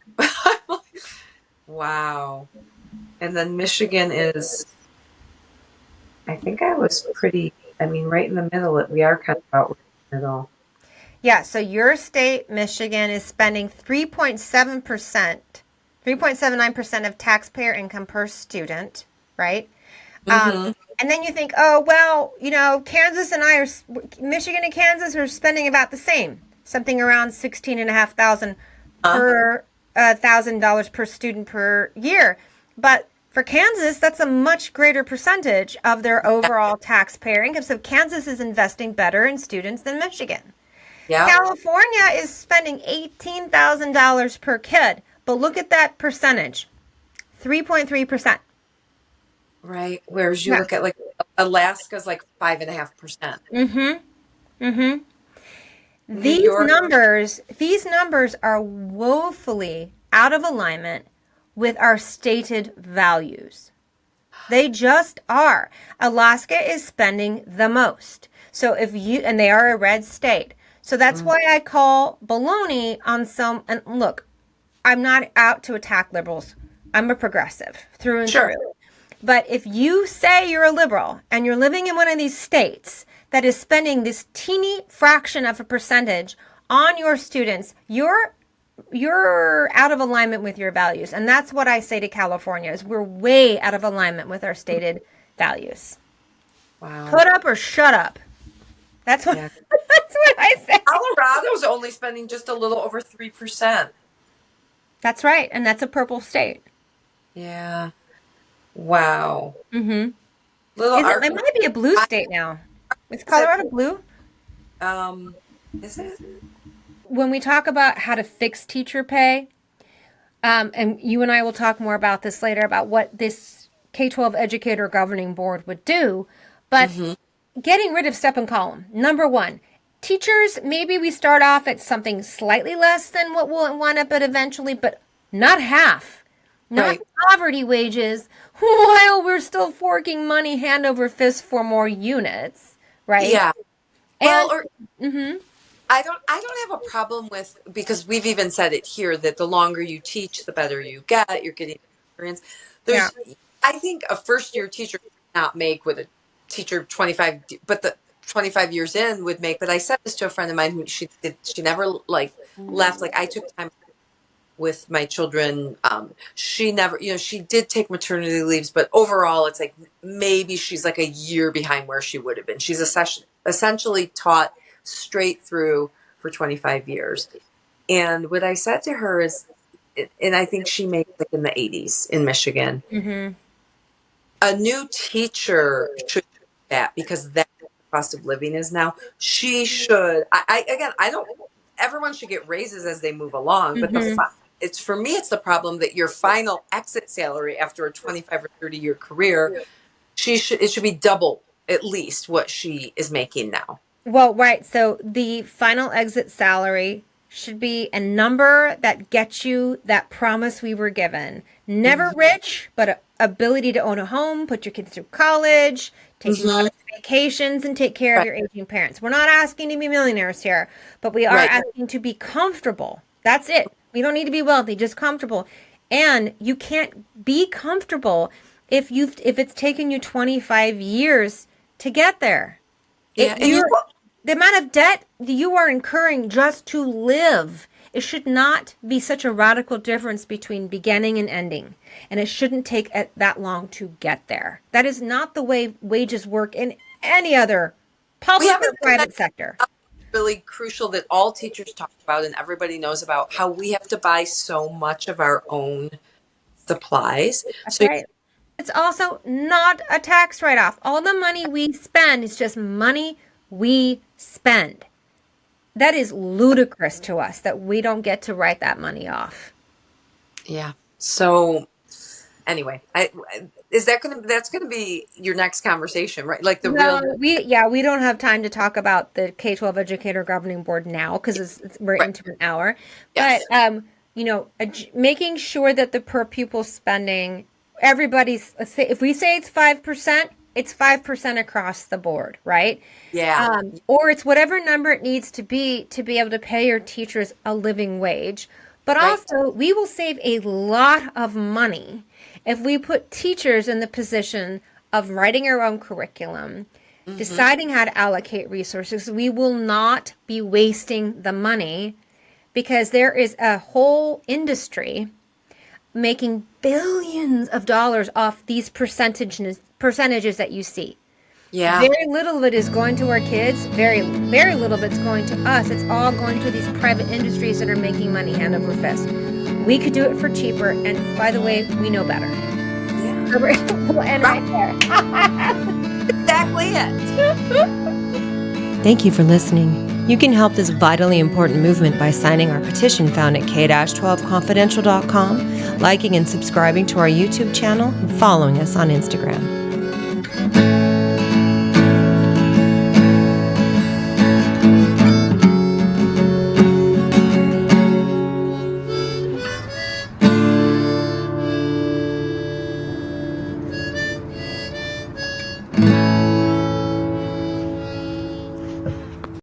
C: Wow. And then Michigan is, I think I was pretty, I mean, right in the middle. We are kind of out right in the middle.
A: Yeah, so your state, Michigan, is spending 3.7%, 3.79% of taxpayer income per student, right? Um,
C: Mm-hmm.
A: and then you think, oh, well, Kansas and I are, Michigan and Kansas are spending about the same, something around 16,500
C: Huh?
A: per $1,000 per student per year. But for Kansas, that's a much greater percentage of their
C: Yeah.
A: overall taxpayer income. So Kansas is investing better in students than Michigan.
C: Yep.
A: California is spending $18,000 per kid, but look at that percentage, 3.3%.
C: Right. Whereas you
A: Yeah.
C: look at like Alaska's like 5.5%.
A: Mm-hmm. Mm-hmm.
C: New
A: These
C: York.
A: numbers, these numbers are woefully out of alignment with our stated values. They just are. Alaska is spending the most. So and they are a red state. So that's
C: Mm,
A: why I call baloney on some, and look, I'm not out to attack liberals. I'm a progressive through and
C: sure.
A: through. But if you say you're a liberal and you're living in one of these states that is spending this teeny fraction of a percentage on your students, you're out of alignment with your values. And that's what I say to California is we're way out of alignment with our stated values.
C: Wow.
A: Put up or shut up. That's what
C: Yeah.
A: that's what I say.
C: Colorado's only spending just a little over 3%.
A: That's right. And that's a purple state.
C: Yeah. Wow.
A: Mm-hmm.
C: Little
A: It
C: Arkansas.
A: might be a blue
C: I
A: state now. Is
C: said,
A: Colorado blue?
C: um, is it?
A: When we talk about how to fix teacher pay, and you and I will talk more about this later about what this K-12 educator governing board would do, but
C: Mm-hmm.
A: getting rid of step and column. Number one, teachers, maybe we start off at something slightly less than what we'll wind up at eventually, but not half. Not
C: Right.
A: poverty wages while we're still forking money hand over fist for more units, right?
C: Yeah. Well,
A: And
C: or
A: mm-hmm,
C: I don't have a problem with because we've even said it here that the longer you teach, the better you get. You're getting experience.
A: yeah.
C: There's I think a first year teacher cannot make what a teacher 25 but the 25 years in would make. But I said this to a friend of mine who she never like left. Like I took time with my children. She never, she did take maternity leaves, but overall, it's like maybe she's like a year behind where she would have been. She's essentially taught straight through for 25 years. And what I said to her is, and I think she made like in the 80s in Michigan,
A: Mm-hmm.
C: a new teacher should do that because that's what the cost of living is now. She should, again, I don't, everyone should get raises as they move along, but
A: Mm-hmm.
C: it's for me, it's the problem that your final exit salary after a 25 or 30-year career, it should be double at least what she is making now.
A: Well, right. So the final exit salary should be a number that gets you that promise we were given. Never
C: Hmm.
A: rich, but ability to own a home, put your kids through college, take you on
C: Hmm.
A: vacations, and take care of
C: Right.
A: your aging parents. We're not asking to be millionaires here, but we are
C: Right.
A: asking to be comfortable. That's it. We don't need to be wealthy, just comfortable. And you can't be comfortable if it's taken you 25 years to get there.
C: Yeah. And
A: The amount of debt you are incurring just to live. It should not be such a radical difference between beginning and ending. And it shouldn't take that long to get there. That is not the way wages work in any other
C: we
A: public or
C: haven't
A: private sector.
C: really crucial that all teachers talk about and everybody knows about, how we have to buy so much of our own supplies.
A: That's
C: So
A: right. It's also not a tax write-off. All the money we spend is just money we spend. That is ludicrous to us that we don't get to write that money off.
C: yeah. So anyway, that's gonna be your next conversation, right? Like the
A: No,
C: real
A: we don't have time to talk about the K-12 Educator Governing Board now because we're
C: right.
A: into an hour. But
C: Yes.
A: making sure that the per pupil spending, if we say it's 5%, it's 5% across the board, right?
C: Yeah.
A: Or it's whatever number it needs to be able to pay your teachers a living wage. But
C: Right.
A: also, we will save a lot of money if we put teachers in the position of writing our own curriculum, deciding how to allocate resources. We will not be wasting the money because there is a whole industry making billions of dollars off these percentages that you see.
C: Yeah.
A: Very little of it is going to our kids. Very, very little of it's going to us. It's all going to these private industries that are making money hand over fist. We could do it for cheaper. And by the way, we know better.
C: Yeah.
A: So we'll end right there.
C: Exactly it.
A: Thank you for listening. You can help this vitally important movement by signing our petition found at k-12confidential.com, liking and subscribing to our YouTube channel, and following us on Instagram.